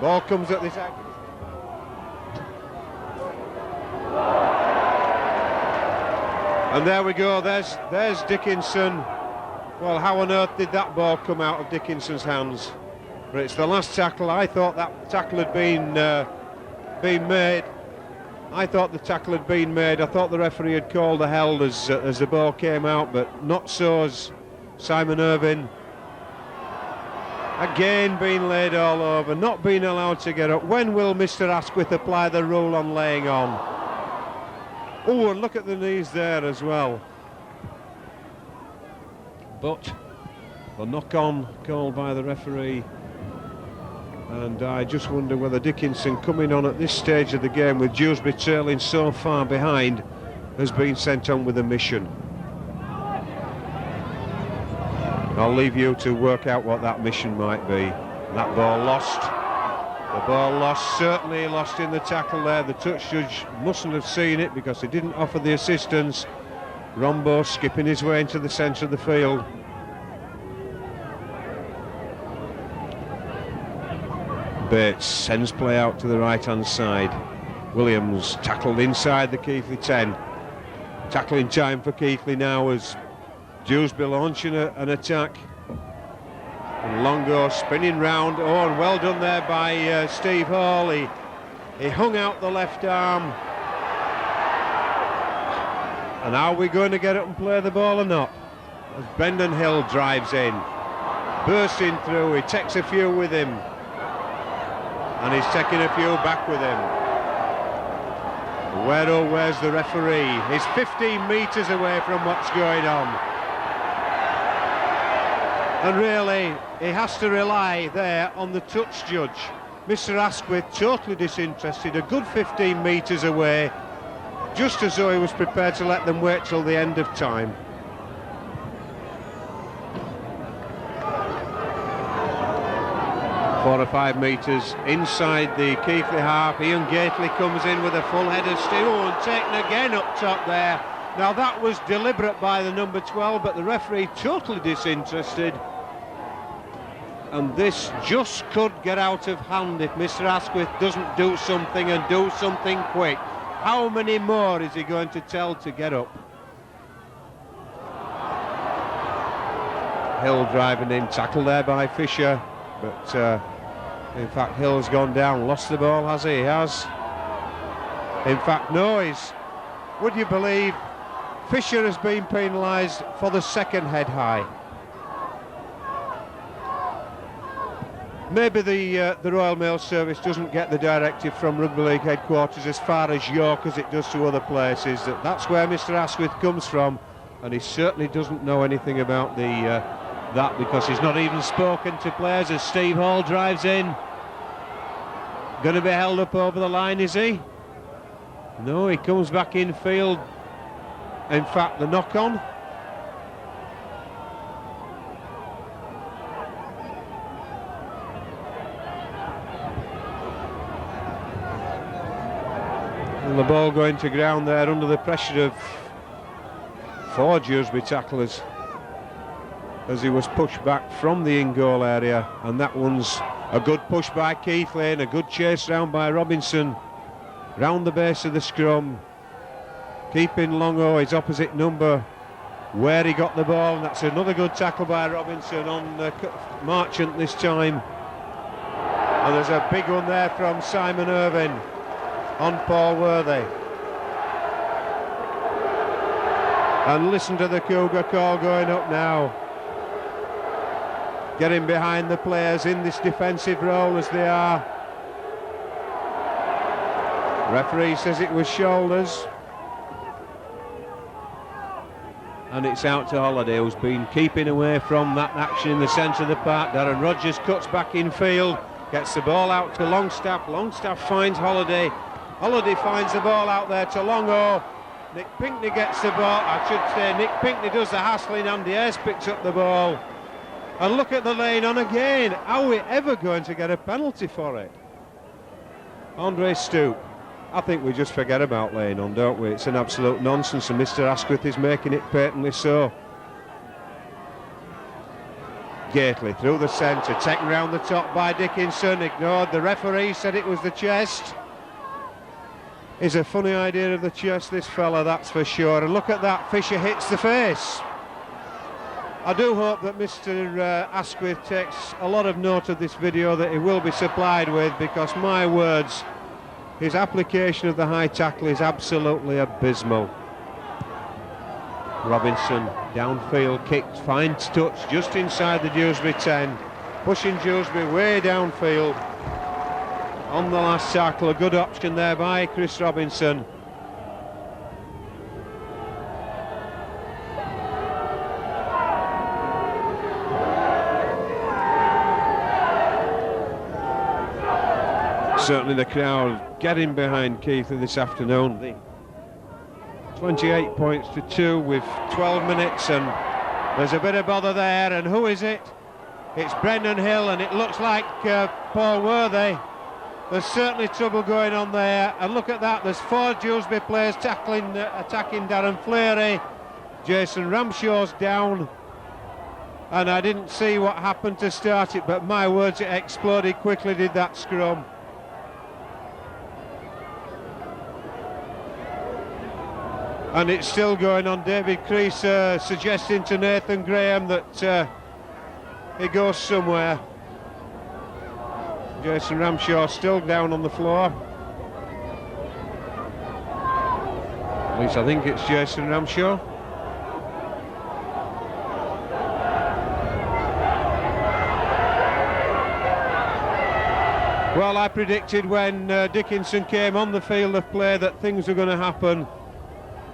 Ball comes at this angle. And there we go, there's Dickinson. Well, how on earth did that ball come out of Dickinson's hands? But it's the last tackle. I thought that tackle had been made. I thought the tackle had been made. I thought the referee had called the held as the ball came out, but not so as Simon Irvine. Again being laid all over, not being allowed to get up. When will Mr. Asquith apply the rule on laying on? Oh, and look at the knees there as well. But the knock-on called by the referee. And I just wonder whether Dickinson, coming on at this stage of the game with Dewsbury trailing so far behind, has been sent on with a mission. I'll leave you to work out what that mission might be. That ball lost. The ball lost, certainly lost in the tackle there. The touch judge mustn't have seen it because he didn't offer the assistance. Rombo skipping his way into the centre of the field. Bates sends play out to the right-hand side. Williams tackled inside the Keighley 10. Tackling time for Keighley now as Dewsbury launching an attack. And Longo spinning round. Oh, and well done there by Steve Hall. He hung out the left arm. And are we going to get up and play the ball or not? As Brendan Hill drives in, bursting through, he takes a few with him. And he's taking a few back with him. Where's the referee? He's 15 metres away from what's going on. And really, he has to rely there on the touch judge. Mr. Asquith totally disinterested, a good 15 metres away, just as though he was prepared to let them wait till the end of time. Four or 5 metres inside the Keighley half. Ian Gately comes in with a full head of steam. Oh, and taken again up top there. Now that was deliberate by the number 12, but the referee totally disinterested. And this just could get out of hand if Mr. Asquith doesn't do something, and do something quick. How many more is he going to tell to get up? Hill driving in, tackle there by Fisher, but in fact Hill's gone down, lost the ball, has he? He has. In fact, no, would you believe Fisher has been penalised for the second head high. Maybe the Royal Mail Service doesn't get the directive from Rugby League headquarters as far as York as it does to other places. That's where Mr. Asquith comes from, and he certainly doesn't know anything about that, because he's not even spoken to players as Steve Hall drives in. Going to be held up over the line, is he? No, he comes back in field. In fact, the knock-on. And the ball going to ground there under the pressure of 4 Dewsbury tacklers as he was pushed back from the in-goal area. And that one's a good push by Keighley and a good chase round by Robinson round the base of the scrum, keeping Longo, his opposite number, where he got the ball. And that's another good tackle by Robinson on Marchant this time. And there's a big one there from Simon Irvine on Paul Worthy. And listen to the Cougar call going up now. Getting behind the players in this defensive role as they are. Referee says it was shoulders. And it's out to Holiday, who's been keeping away from that action in the centre of the park. Darren Rogers cuts back in field, gets the ball out to Longstaff. Longstaff finds Holiday. Holiday finds the ball out there to Longo. Nick Pinkney gets the ball. I should say Nick Pinkney does the hassling. Andy Ayres picks up the ball. And look at the lane on again. Are we ever going to get a penalty for it? Andre Stoop. I think we just forget about laying on, don't we? It's an absolute nonsense, and Mr. Asquith is making it patently so. Gately through the centre, taken round the top by Dickinson, ignored. The referee said it was the chest. He's a funny idea of the chest, this fella, that's for sure. And look at that, Fisher hits the face. I do hope that Mr. Asquith takes a lot of note of this video that he will be supplied with, because my words, his application of the high tackle is absolutely abysmal. Robinson, downfield, kicked, finds touch just inside the Dewsbury 10. Pushing Dewsbury way downfield. On the last tackle, a good option there by Chris Robinson. Certainly the crowd getting behind Keighley this afternoon. The 28 points to 2 with 12 minutes, and there's a bit of bother there. And who is it? It's Brendan Hill, and it looks like Paul Worthy. There's certainly trouble going on there, and look at that, there's 4 Dewsbury players attacking Darren Fleary. Jason Ramshaw's down, and I didn't see what happened to start it, but my words, it exploded quickly, did that scrum. And it's still going on. David Creaser suggesting to Nathan Graham that he goes somewhere. Jason Ramshaw still down on the floor. At least I think it's Jason Ramshaw. Well, I predicted when Dickinson came on the field of play that things were going to happen.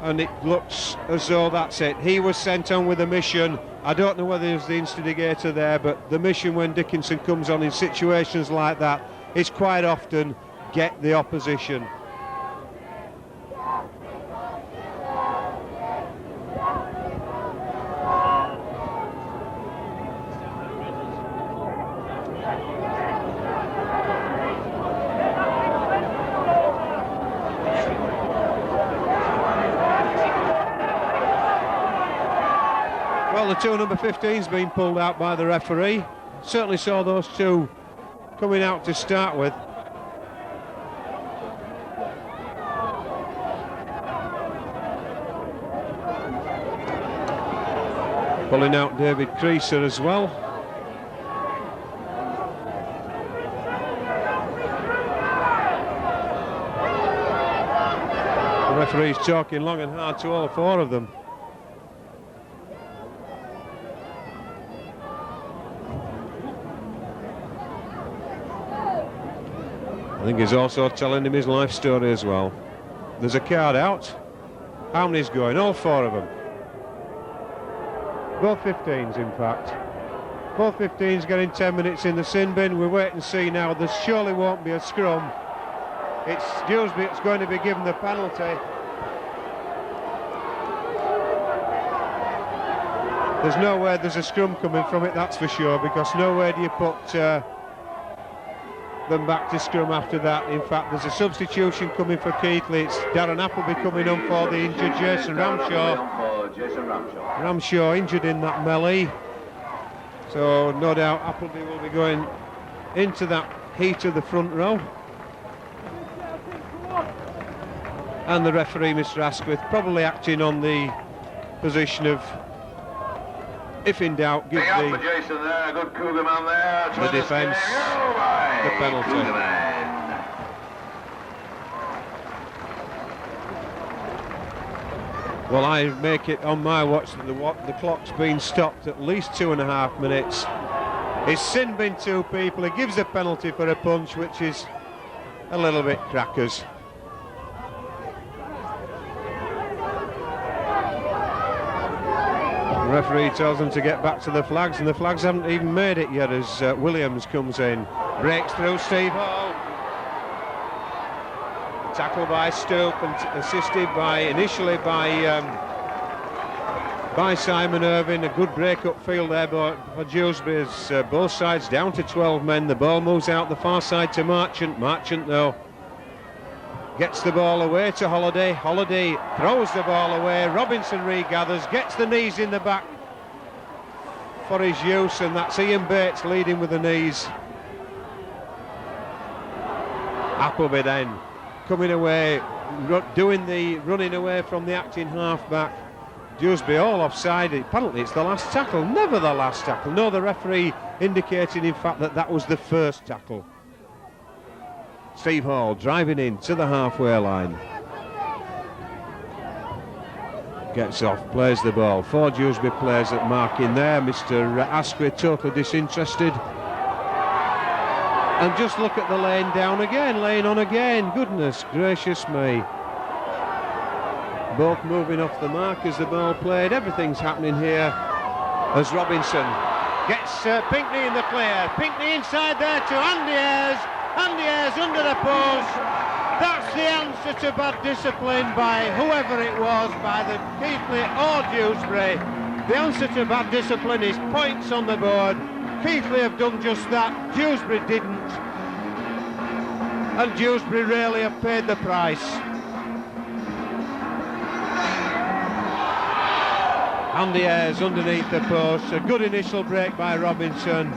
And it looks as though that's it. He was sent on with a mission. I don't know whether he was the instigator there, but the mission when Dickinson comes on in situations like that is quite often get the opposition. Well, the 2 number 15's been pulled out by the referee. Certainly saw those 2 coming out to start with. Pulling out David Creaser as well. The referee's talking long and hard to all 4 of them. I think he's also telling him his life story as well. There's a card out. How many's going? All 4 of them. Both 15s, in fact. Both 15s getting 10 minutes in the sin bin. We'll wait and see now. There surely won't be a scrum. It's Dewsbury that's going to be given the penalty. There's nowhere there's a scrum coming from it, that's for sure, because nowhere do you put them back to scrum after that. In fact, there's a substitution coming for Keighley. It's Darren Appleby coming on for the injured Jason Ramshaw. Ramshaw injured in that melee, so no doubt Appleby will be going into that heat of the front row. And the referee, Mr. Asquith, probably acting on the position of, if in doubt, give the Jason there, good Cougar man there, the defence. the penalty. Well, I make it on my watch that the clock's been stopped at least 2.5 minutes. He's sin bin 2 people. He gives a penalty for a punch, which is a little bit crackers. The referee tells them to get back to the flags, and the flags haven't even made it yet as Williams comes in. Breaks through Steve Hall. Tackle by Stoop and assisted initially by Simon Irvine. A good break-up field there for Dewsbury as both sides down to 12 men. The ball moves out the far side to Marchant. Marchant, though, gets the ball away to Holiday. Holiday throws the ball away. Robinson regathers, gets the knees in the back for his use, and that's Ian Bates leading with the knees. Appleby then coming away, doing the running away from the acting half-back. Dewsbury all offside. Apparently it's the last tackle. Never the last tackle. No, the referee indicating in fact that was the first tackle. Steve Hall driving in to the halfway line. Gets off, plays the ball. 4 Dewsbury players at mark in there. Mr. Asquith totally disinterested. And just look at the lane down again, lane on again. Goodness gracious me. Both moving off the mark as the ball played. Everything's happening here as Robinson gets Pinkney in the clear. Pinkney inside there to Andy Ayres. Andy Ayres under the post. That's the answer to bad discipline by whoever it was, by the Keighley or Dewsbury. The answer to bad discipline is points on the board. Keighley have done just that. Dewsbury didn't. And Dewsbury really have paid the price. Andy Ayres underneath the post. A good initial break by Robinson.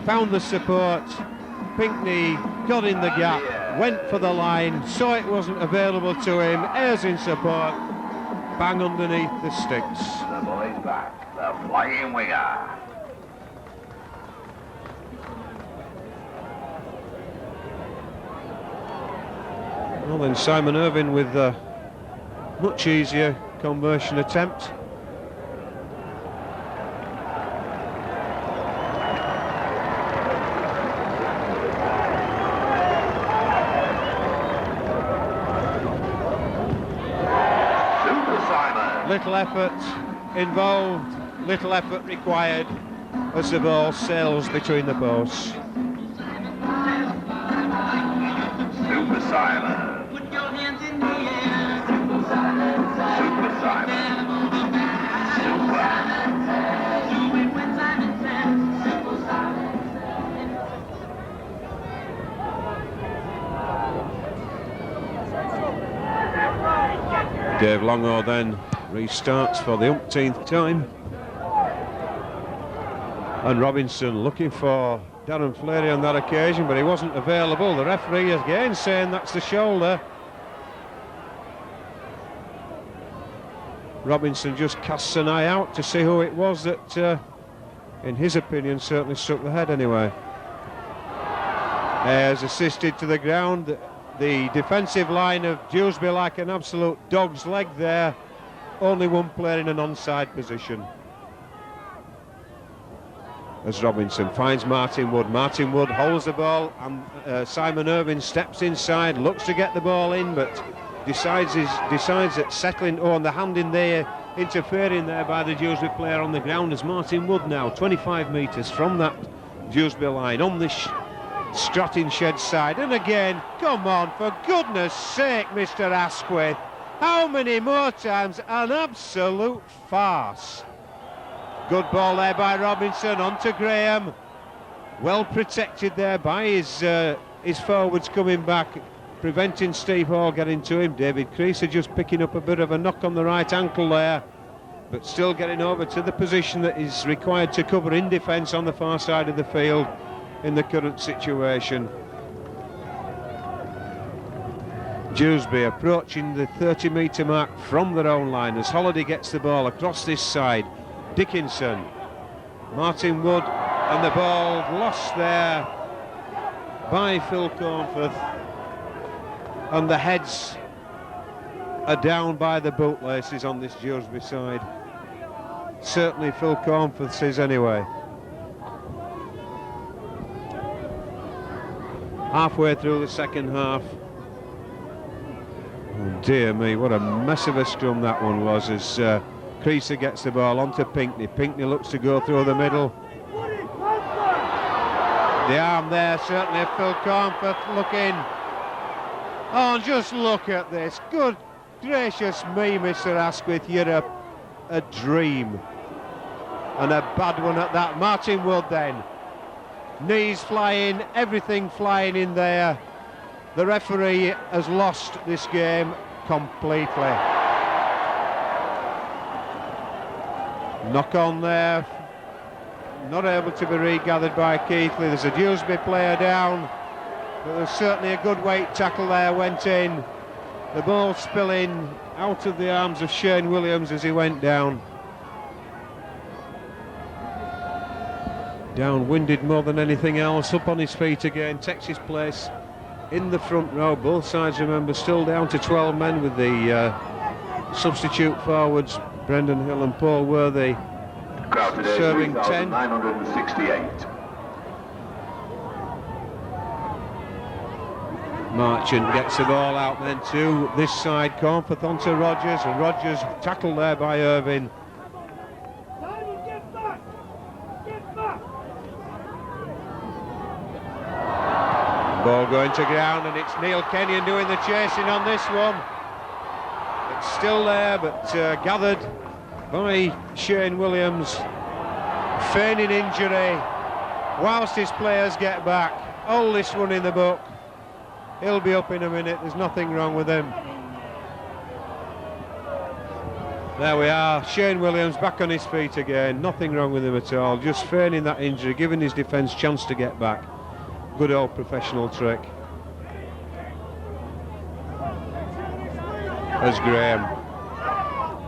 Found the support. Pinkney got in the gap, went for the line, saw it wasn't available to him. Ayres in support. Bang underneath the sticks. The boys back. The flying winger. Well then, Simon Irvine with a much easier conversion attempt. Little effort involved, little effort required as the ball sails between the posts. Super Simon. Put your hands in the air. Super Simon. Super. Do it when Simon says. Dave Longo then restarts for the umpteenth time. And Robinson looking for Darren Fleary on that occasion, but he wasn't available. The referee again saying that's the shoulder. Robinson just casts an eye out to see who it was that, in his opinion, certainly struck the head anyway. Ayres assisted to the ground. The defensive line of Dewsbury like an absolute dog's leg there. Only one player in an onside position. As Robinson finds Martin Wood. Martin Wood holds the ball and Simon Irvine steps inside, looks to get the ball in, but decides that settling on the hand in there, interfering there by the Dewsbury player on the ground as Martin Wood now 25 metres from that Dewsbury line on the Stratton Shed side. And again, come on, for goodness sake, Mr. Asquith, how many more times? An absolute farce. Good ball there by Robinson, on to Graham. Well protected there by his forwards coming back, preventing Steve Hall getting to him. David Creaser just picking up a bit of a knock on the right ankle there, but still getting over to the position that is required to cover in defence on the far side of the field in the current situation. Dewsbury approaching the 30-metre mark from their own line as Holiday gets the ball across this side. Dickinson, Martin Wood, and the ball lost there by Phil Cornforth, and the heads are down by the bootlaces on this Dewsbury side. Certainly Phil Cornforth says anyway. Halfway through the second half. Oh dear me, what a mess of a scrum that one was, as Creaser gets the ball onto Pinkney. Pinkney looks to go through the middle. The arm there, certainly Phil Cornforth looking. Oh, just look at this. Good gracious me, Mr. Asquith, you're a dream. And a bad one at that. Martin Wood then. Knees flying, everything flying in there. The referee has lost this game completely. Knock on there. Not able to be regathered by Keighley. There's a Dewsbury player down, but there's certainly a good weight tackle there, went in. The ball spilling out of the arms of Shane Williams as he went down. Down-winded more than anything else, up on his feet again, takes his place in the front row. Both sides, remember, still down to 12 men with the substitute forwards, Brendan Hill and Paul Worthy, Crowd today, serving 10. 968. Marchant gets the ball out then to this side, Cornforth onto Rogers, and Rogers tackled there by Irvine. Ball going to ground, and it's Neil Kenyon doing the chasing on this one. It's still there, but gathered by Shane Williams, feigning injury whilst his players get back. Oldest one in the book. He'll be up in a minute, there's nothing wrong with him. There we are, Shane Williams back on his feet again, nothing wrong with him at all, just feigning that injury, giving his defence chance to get back. Good old professional trick. As Graham,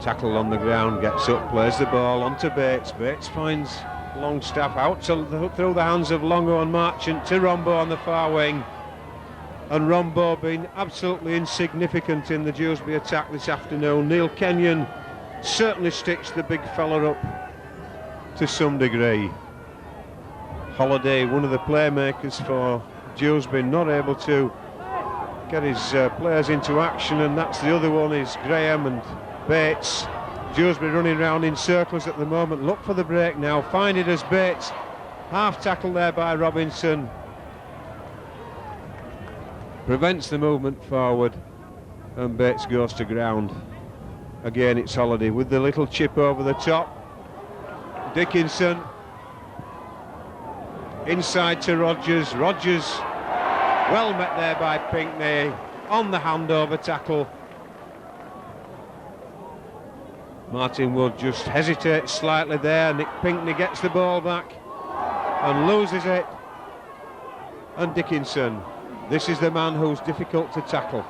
tackle on the ground, gets up, plays the ball onto Bates. Bates finds Longstaff out through the hands of Longo and Marchant to Rombo on the far wing. And Rombo being absolutely insignificant in the Dewsbury attack this afternoon. Neil Kenyon certainly stitched the big fella up to some degree. Holiday, one of the playmakers for Dewsbury, not able to get his players into action, and that's the other one, is Graham and Bates. Dewsbury running round in circles at the moment. Look for the break now, find it as Bates. Half tackle there by Robinson. Prevents the movement forward, and Bates goes to ground. Again it's Holiday with the little chip over the top. Dickinson inside to Rogers. Rogers well met there by Pinkney on the handover tackle. Martin Wood just hesitates slightly there. Nick Pinkney gets the ball back and loses it. And Dickinson, this is the man who's difficult to tackle.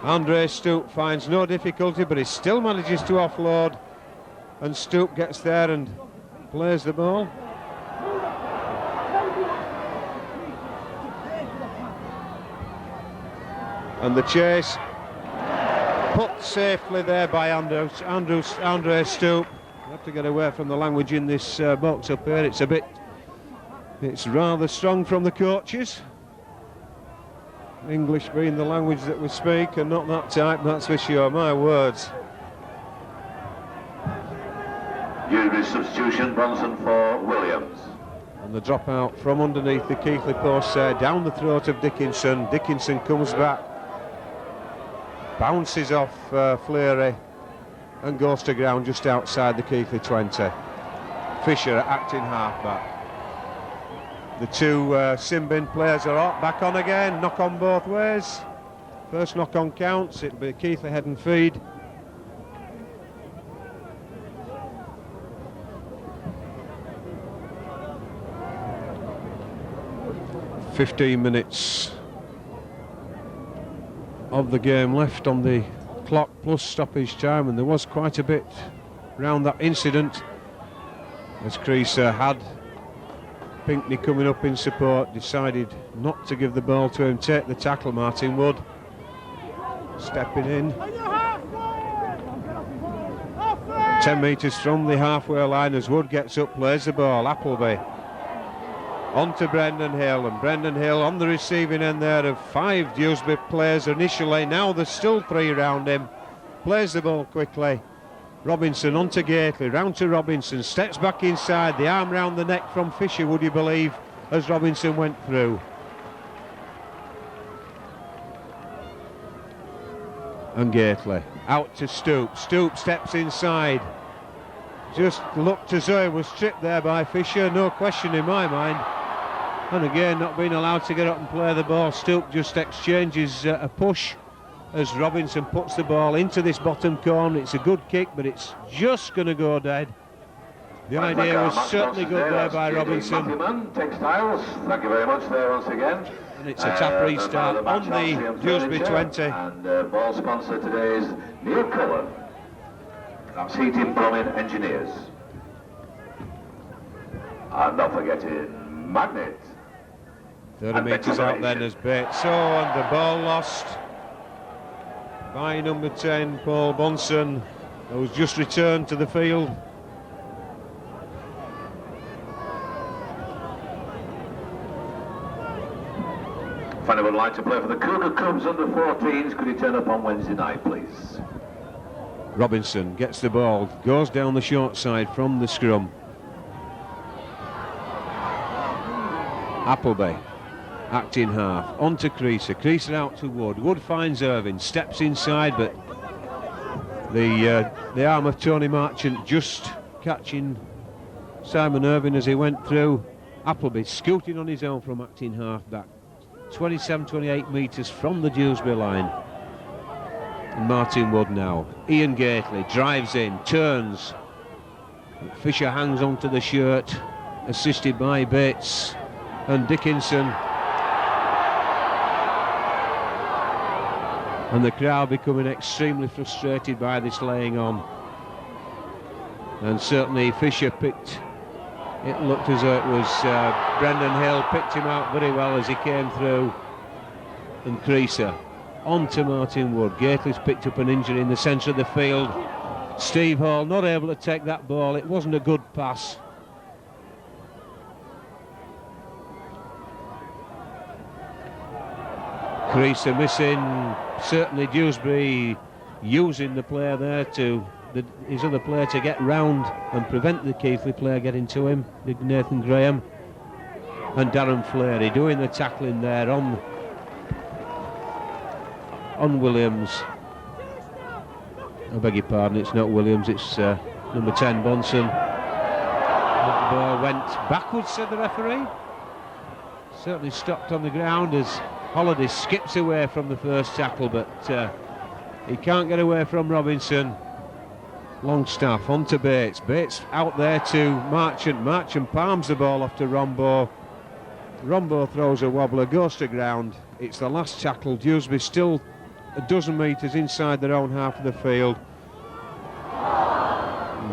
Andre Stoop finds no difficulty, but he still manages to offload, and Stoop gets there and plays the ball. And the chase put safely there by Andre Stoop. You have to get away from the language in this box up here. It's rather strong from the coaches. English being the language that we speak, and not that type, that's for sure, my words. Dewsbury substitution, Bronson for Williams. And the drop out from underneath the Keighley post there, down the throat of Dickinson. Dickinson comes back, bounces off Fleary, and goes to ground just outside the Keighley 20. Fisher acting halfback. The two Simbin players are back on again, knock on both ways. First knock on counts, it'll be Keighley head and feed. "15 minutes of the game left on the clock, plus stoppage time, and there was quite a bit round that incident, as Creaser had Pinkney coming up in support, decided not to give the ball to him, take the tackle. Martin Wood stepping in. 10 metres from the halfway line as Wood gets up, plays the ball. Appleby on to Brendan Hill, and Brendan Hill on the receiving end there of 5 Dewsbury players initially. Now there's still 3 around him. Plays the ball quickly. Robinson on to Gately, round to Robinson, steps back inside, the arm round the neck from Fisher, would you believe, as Robinson went through. And Gately out to Stoop. Stoop steps inside. Just looked as though he was tripped there by Fisher, no question in my mind. And again, not being allowed to get up and play the ball. Stoop just exchanges a push as Robinson puts the ball into this bottom corner. It's a good kick, but it's just going to go dead. The idea was certainly good there by Robinson. Textiles, thank you very much there once again. And it's a tap restart on the Dewsbury 20. And ball sponsor today is Neil Cullen. That's Heating Plumbing Engineers. And not forgetting Magnet. 30 metres out then as Bates. So, and the ball lost by number 10, Paul Bonson, who's just returned to the field. If anyone would like to play for the Cougar Cubs under 14s, could he turn up on Wednesday night, please? Robinson gets the ball, goes down the short side from the scrum. Appleby, acting half, on to Creaser. Creaser out to Wood. Wood finds Irving, steps inside, but the arm of Tony Marchant just catching Simon Irving as he went through. Appleby scooting on his own from acting half back. 27-28 metres from the Dewsbury line. And Martin Wood now. Ian Gately drives in, turns. Fisher hangs onto the shirt, assisted by Bates and Dickinson. And the crowd becoming extremely frustrated by this laying on. And certainly Fisher picked, it looked as though it was Brendan Hill picked him out very well as he came through. And Creaser on to Martin Wood. Gately's picked up an injury in the centre of the field. Steve Hall not able to take that ball. It wasn't a good pass. Creaser missing. Certainly Dewsbury using the player there to his other player to get round and prevent the Keighley player getting to him, Nathan Graham. And Darren Fleary doing the tackling there on Williams. I beg your pardon, it's not Williams, it's number 10 Bonson. The ball went backwards, said the referee. Certainly stopped on the ground as Holiday skips away from the first tackle, but he can't get away from Robinson. Longstaff on to Bates. Bates out there to Marchant. Marchant palms the ball off to Rombo. Rombo throws a wobbler, goes to ground. It's the last tackle. Dewsbury still a dozen metres inside their own half of the field.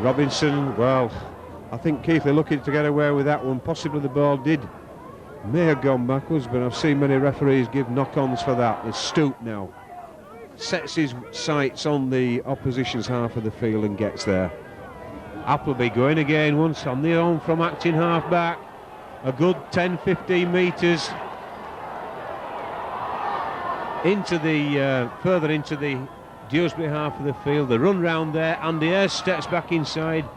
Robinson, well, I think Keighley looking to get away with that one. Possibly the ball may have gone backwards, but I've seen many referees give knock-ons for that. There's Stoop now. Sets his sights on the opposition's half of the field and gets there. Appleby going again once on the own from acting half back. A good 10-15 metres into the further into the Dewsbury half of the field. The run round there. Andy Ayres steps back inside.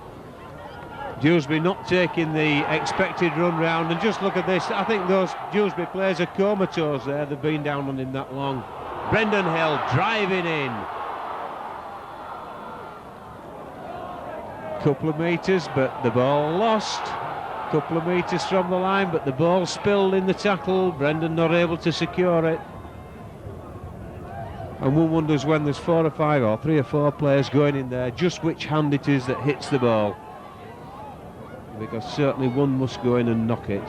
Dewsbury not taking the expected run round, and just look at this. I think those Dewsbury players are comatose there. They've been down on him that long. Brendan Hill driving in. Couple of metres, but the ball lost. Couple of metres from the line, but the ball spilled in the tackle. Brendan not able to secure it. And one wonders when there's 4 or 5 or 3 or 4 players going in there, just which hand it is that hits the ball. Because certainly one must go in and knock it.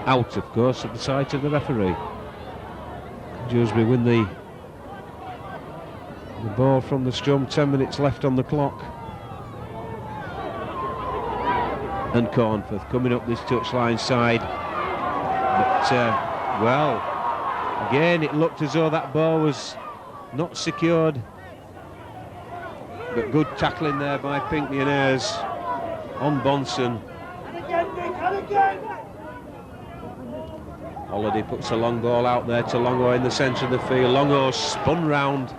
Out, of course, at the sight of the referee. Dewsbury win the ball from the scrum. 10 minutes left on the clock. and Cornforth coming up this touchline side. But, well, again, it looked as though that ball was not secured. But good tackling there by Pinckney and Ayres on Bonson. Holiday puts a long ball out there to Longo in the centre of the field. Longo spun round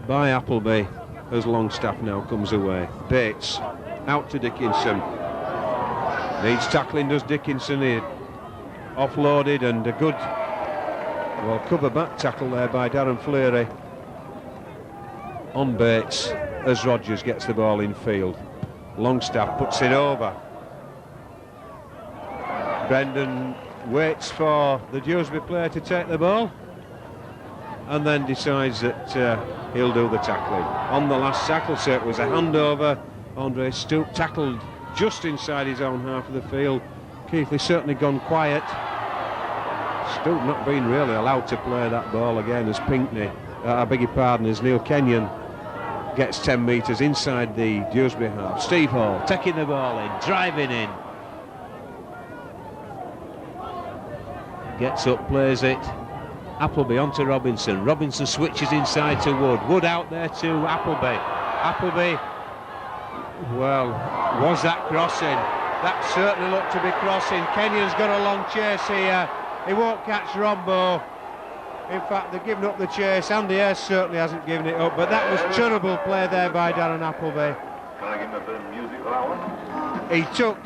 by Appleby as Longstaff now comes away. Bates out to Dickinson. Needs tackling, does Dickinson. He offloaded, and a good, well, cover back tackle there by Darren Fleary on Bates as Rogers gets the ball in field. Longstaff puts it over. Brendan waits for the Dewsbury player to take the ball and then decides that he'll do the tackling. On the last tackle, so it was a handover. Andre Stoup tackled just inside his own half of the field. Keighley certainly gone quiet. Stoup not being really allowed to play that ball again as Pinckney, I beg your pardon, as Neil Kenyon gets 10 metres inside the Dewsbury half. Steve Hall taking the ball in, driving in. Gets up, plays it. Appleby onto Robinson. Robinson switches inside to Wood. Wood out there to Appleby. Appleby, well, was that crossing? That certainly looked to be crossing. Kenyon's got a long chase here. He won't catch Rombo. In fact, they've given up the chase. Andy Ayres certainly hasn't given it up, but that was terrible play there by Darren Appleby. Can I give him a bit of music for that one? He took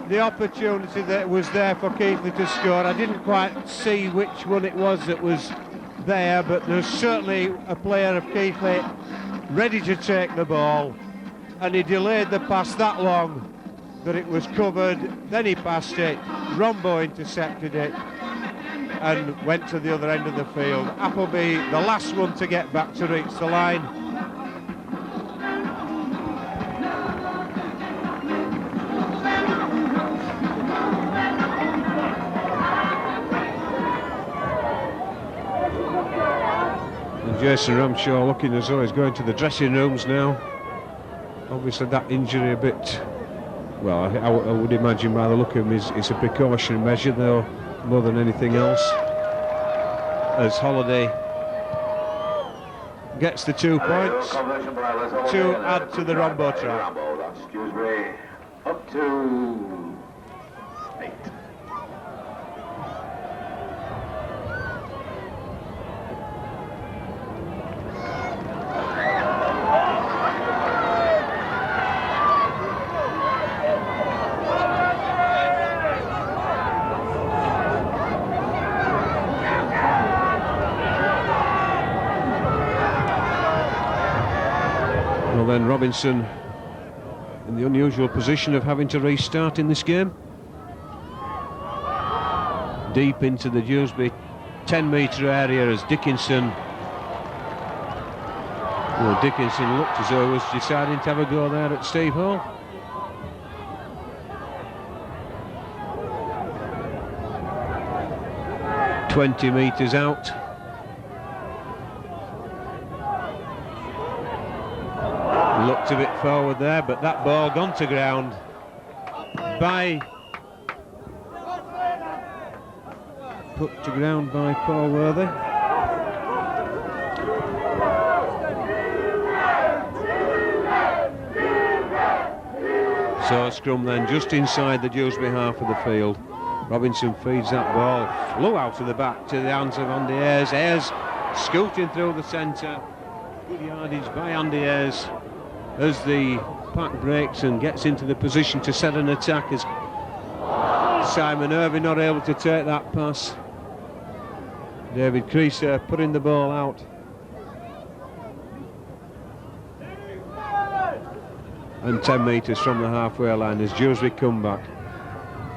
the opportunity that was there for Keighley to score. I didn't quite see which one it was that was there, but there's certainly a player of Keighley ready to take the ball, and he delayed the pass that long that it was covered. Then he passed it. Rombo intercepted it and went to the other end of the field. Appleby, the last one to get back to reach the line. And Jason Ramshaw looking as though he's going to the dressing rooms now. Obviously that injury a bit, well, I would imagine by the look of him it's a precautionary measure though, more than anything else, as Holiday gets the 2 points to add to the Rombo trap. Excuse me, up to 8. Then Robinson in the unusual position of having to restart in this game. Deep into the Dewsbury 10-metre area as Dickinson. Well, Dickinson looked as though he was deciding to have a go there at Steve Hall. "20 metres out. Looked a bit forward there, but that ball gone to ground by Paul Worthy. So a scrum then just inside the Dewsbury half of the field. Robinson feeds that ball, flew out of the back to the hands of Andy Ayres. Ayres scooting through the centre. Good yardage by Andy Ayres as the pack breaks and gets into the position to set an attack, as Simon Irving not able to take that pass. David Creaser putting the ball out. And 10 metres from the halfway line as Dewsbury come back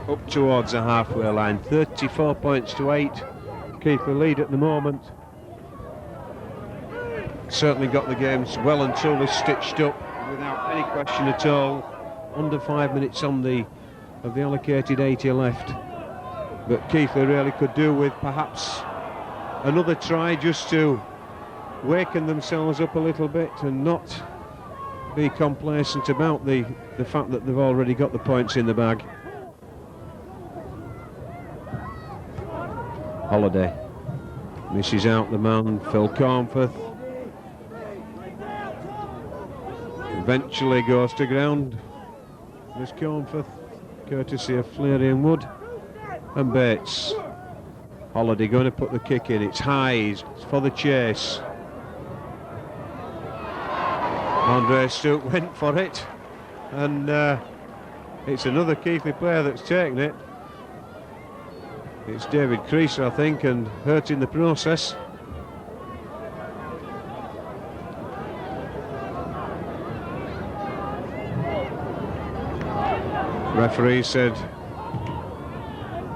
up towards the halfway line. 34 points to 8. Keighley lead at the moment. Certainly got the games well and truly stitched up without any question at all. Under 5 minutes on of the allocated 80 left. But Keighley really could do with perhaps another try just to waken themselves up a little bit and not be complacent about the fact that they've already got the points in the bag. Holiday misses out the man, Phil Cornforth. Eventually goes to ground. Miss Cornforth, courtesy of Fleary and Wood. And Bates. Holiday going to put the kick in. It's high, it's for the chase. Andre Stewart went for it, and it's another Keighley player that's taken it. It's David Creaser, I think, and hurt in the process. Referee said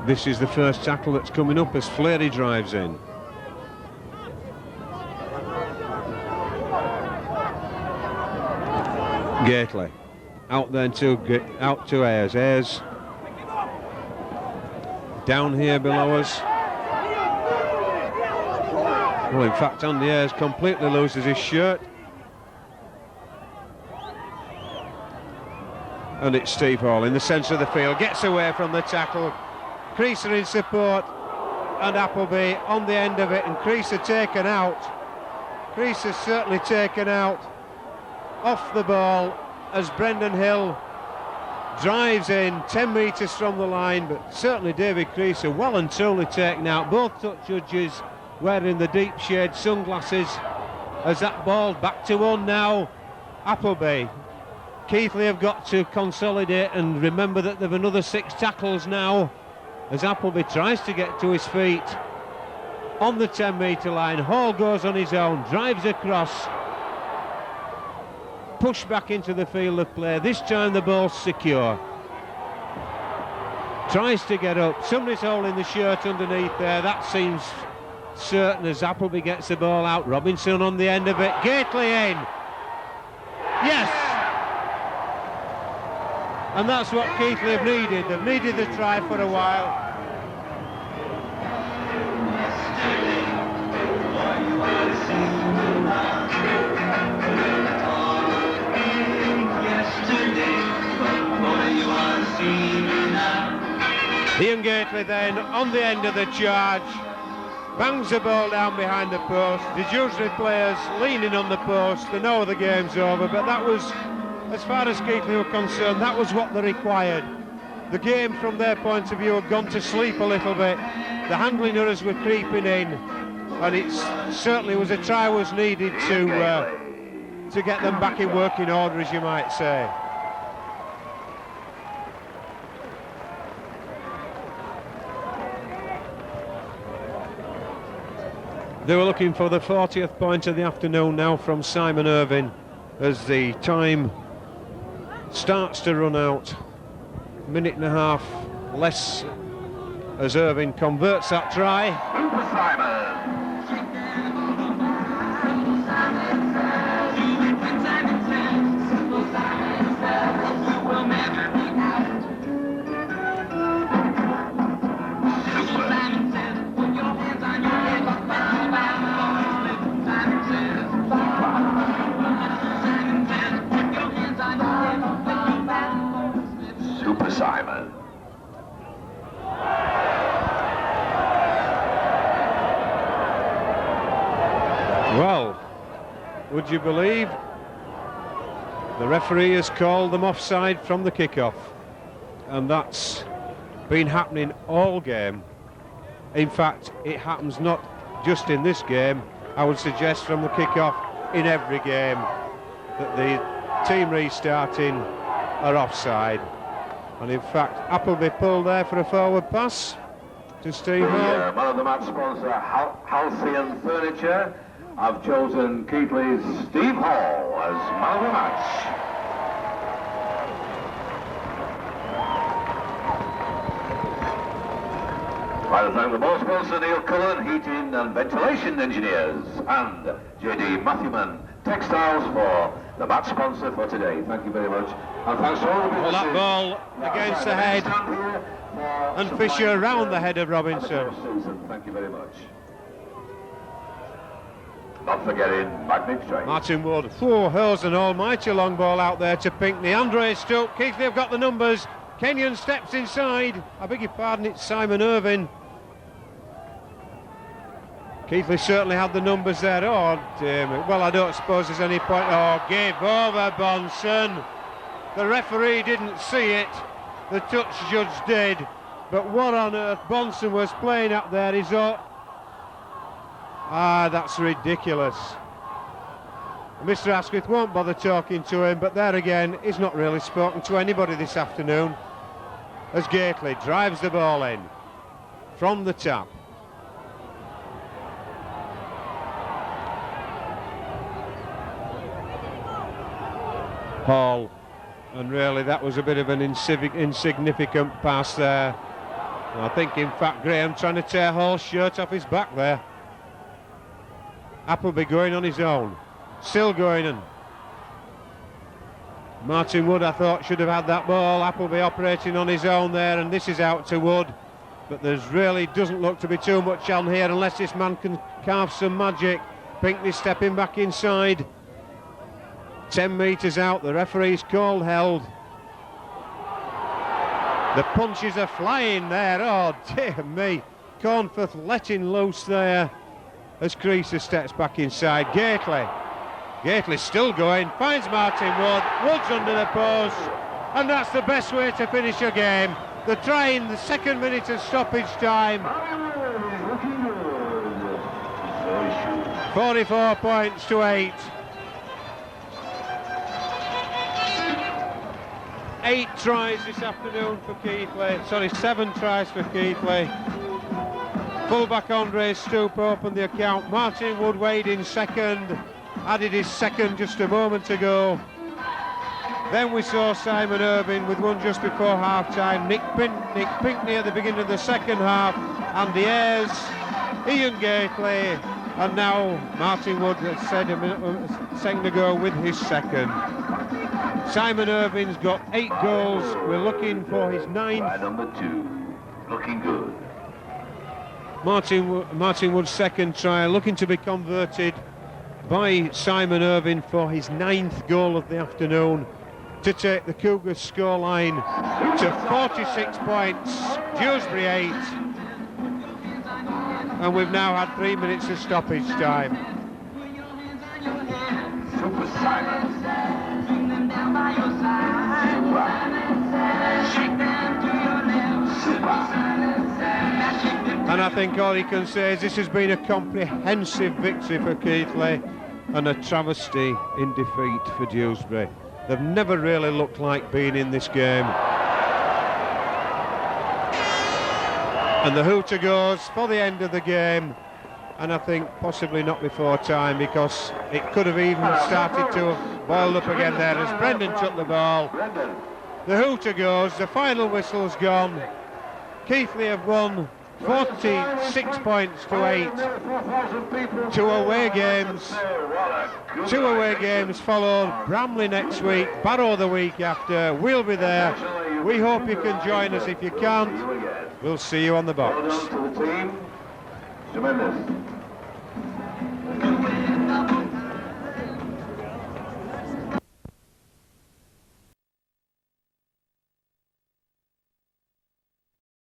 this is the first tackle that's coming up as Fleary drives in. Gately out then out to Ayres. Ayres down here below us. Well, in fact, Andy Ayres completely loses his shirt. And it's Steve Hall in the centre of the field, gets away from the tackle. Creaser in support, and Appleby on the end of it, and Creaser taken out. Creaser certainly taken out off the ball as Brendan Hill drives in 10 metres from the line, but certainly David Creaser well and truly taken out. Both touch judges wearing the deep shade sunglasses as that ball back to one now. Appleby. Keighley have got to consolidate and remember that they've another 6 tackles now as Appleby tries to get to his feet on the 10 metre line. Hall goes on his own, drives across, pushed back into the field of play. This time the ball's secure. Tries to get up, somebody's holding the shirt underneath there, that seems certain as Appleby gets the ball out. Robinson on the end of it, Gately in. Yes! And that's what Keighley have needed. They've needed the try for a while. Ian Gately then on the end of the charge, bangs the ball down behind the post. There's usually players leaning on the post. They know the game's over, but that was, as far as Keighley were concerned, that was what they required. The game from their point of view had gone to sleep a little bit. The handling errors were creeping in, and it certainly was a try was needed to get them back in working order, as you might say. They were looking for the 40th point of the afternoon now from Simon Irvine as the time starts to run out. Minute and a half less as Irvine converts that try. Super Simon. Well, would you believe the referee has called them offside from the kick-off, and that's been happening all game. In fact, it happens not just in this game. I would suggest from the kick-off in every game that the team restarting are offside. And in fact, Appleby pulled there for a forward pass to Steve Hall. Man of the match sponsor, Halcyon Furniture, have chosen Keighley's Steve Hall as man of the match. I'd like to thank the ball sponsor, Neil Cullen, Heating and Ventilation Engineers, and JD Matthewman Textiles for the match sponsor for today. Thank you very much. And thanks to all the businesses. Well, that ball against the head, and Fisher around the head of Robinson. Thank you very much. Not forgetting Magnet Train. Martin Wood hurls an almighty long ball out there to Pinckney. Andre Stoke, Keighley have got the numbers. Kenyon steps inside. I beg your pardon, it's Simon Irvine. Keighley certainly had the numbers there. Oh, damn it. Well, I don't suppose there's any point. Oh, gave over Bonson. The referee didn't see it. The touch judge did. But what on earth Bonson was playing up there is... that's ridiculous. Mr. Asquith won't bother talking to him, but there again, he's not really spoken to anybody this afternoon. As Gately drives the ball in from the tap. Hall, and really that was a bit of an insignificant pass there. I think in fact Graham trying to tear Hall's shirt off his back there. Appleby going on his own, still going in. Martin Wood I thought should have had that ball. Appleby operating on his own there, and this is out to Wood, but there's really doesn't look to be too much on here unless this man can carve some magic. Pinckney stepping back inside. 10 metres out, the referee's called held. The punches are flying there. Oh dear me. Cornforth letting loose there as Creaser steps back inside. Gately still going, finds Martin Wood. Wood's under the post, and that's the best way to finish a game. They're trying the second minute of stoppage time. 44 points to 8. 8 tries this afternoon for Keighley. Sorry, 7 tries for Keighley. Fullback Andre Stoop opened the account. Martin Wood weighed in second. Added his second just a moment ago. Then we saw Simon Irvine with one just before half-time. Nick Pinckney at the beginning of the second half. Andy Ayres, Ian Gately, and now Martin Wood, as said a second ago, with his second. Simon Irvine's got 8 goals. We're looking for his 9th. By number 2, looking good. Martin Wood's second try, looking to be converted by Simon Irvine for his 9th goal of the afternoon, to take the Cougars scoreline to 46 points, Dewsbury 8. And we've now had 3 minutes of stoppage time. Super Simon. And I think all he can say is this has been a comprehensive victory for Keighley and a travesty in defeat for Dewsbury. They've never really looked like being in this game. And the hooter goes for the end of the game, and I think possibly not before time, because it could have even started to have boiled up again there as Brendan took the ball. The hooter goes, the final whistle's gone. Keighley have won 46 points to 8. 2 away games. 2 away games followed. Bramley next week, Barrow the week after. We'll be there. We hope you can join us. If you can't, we'll see you on the box. Well done to the team. Tremendous.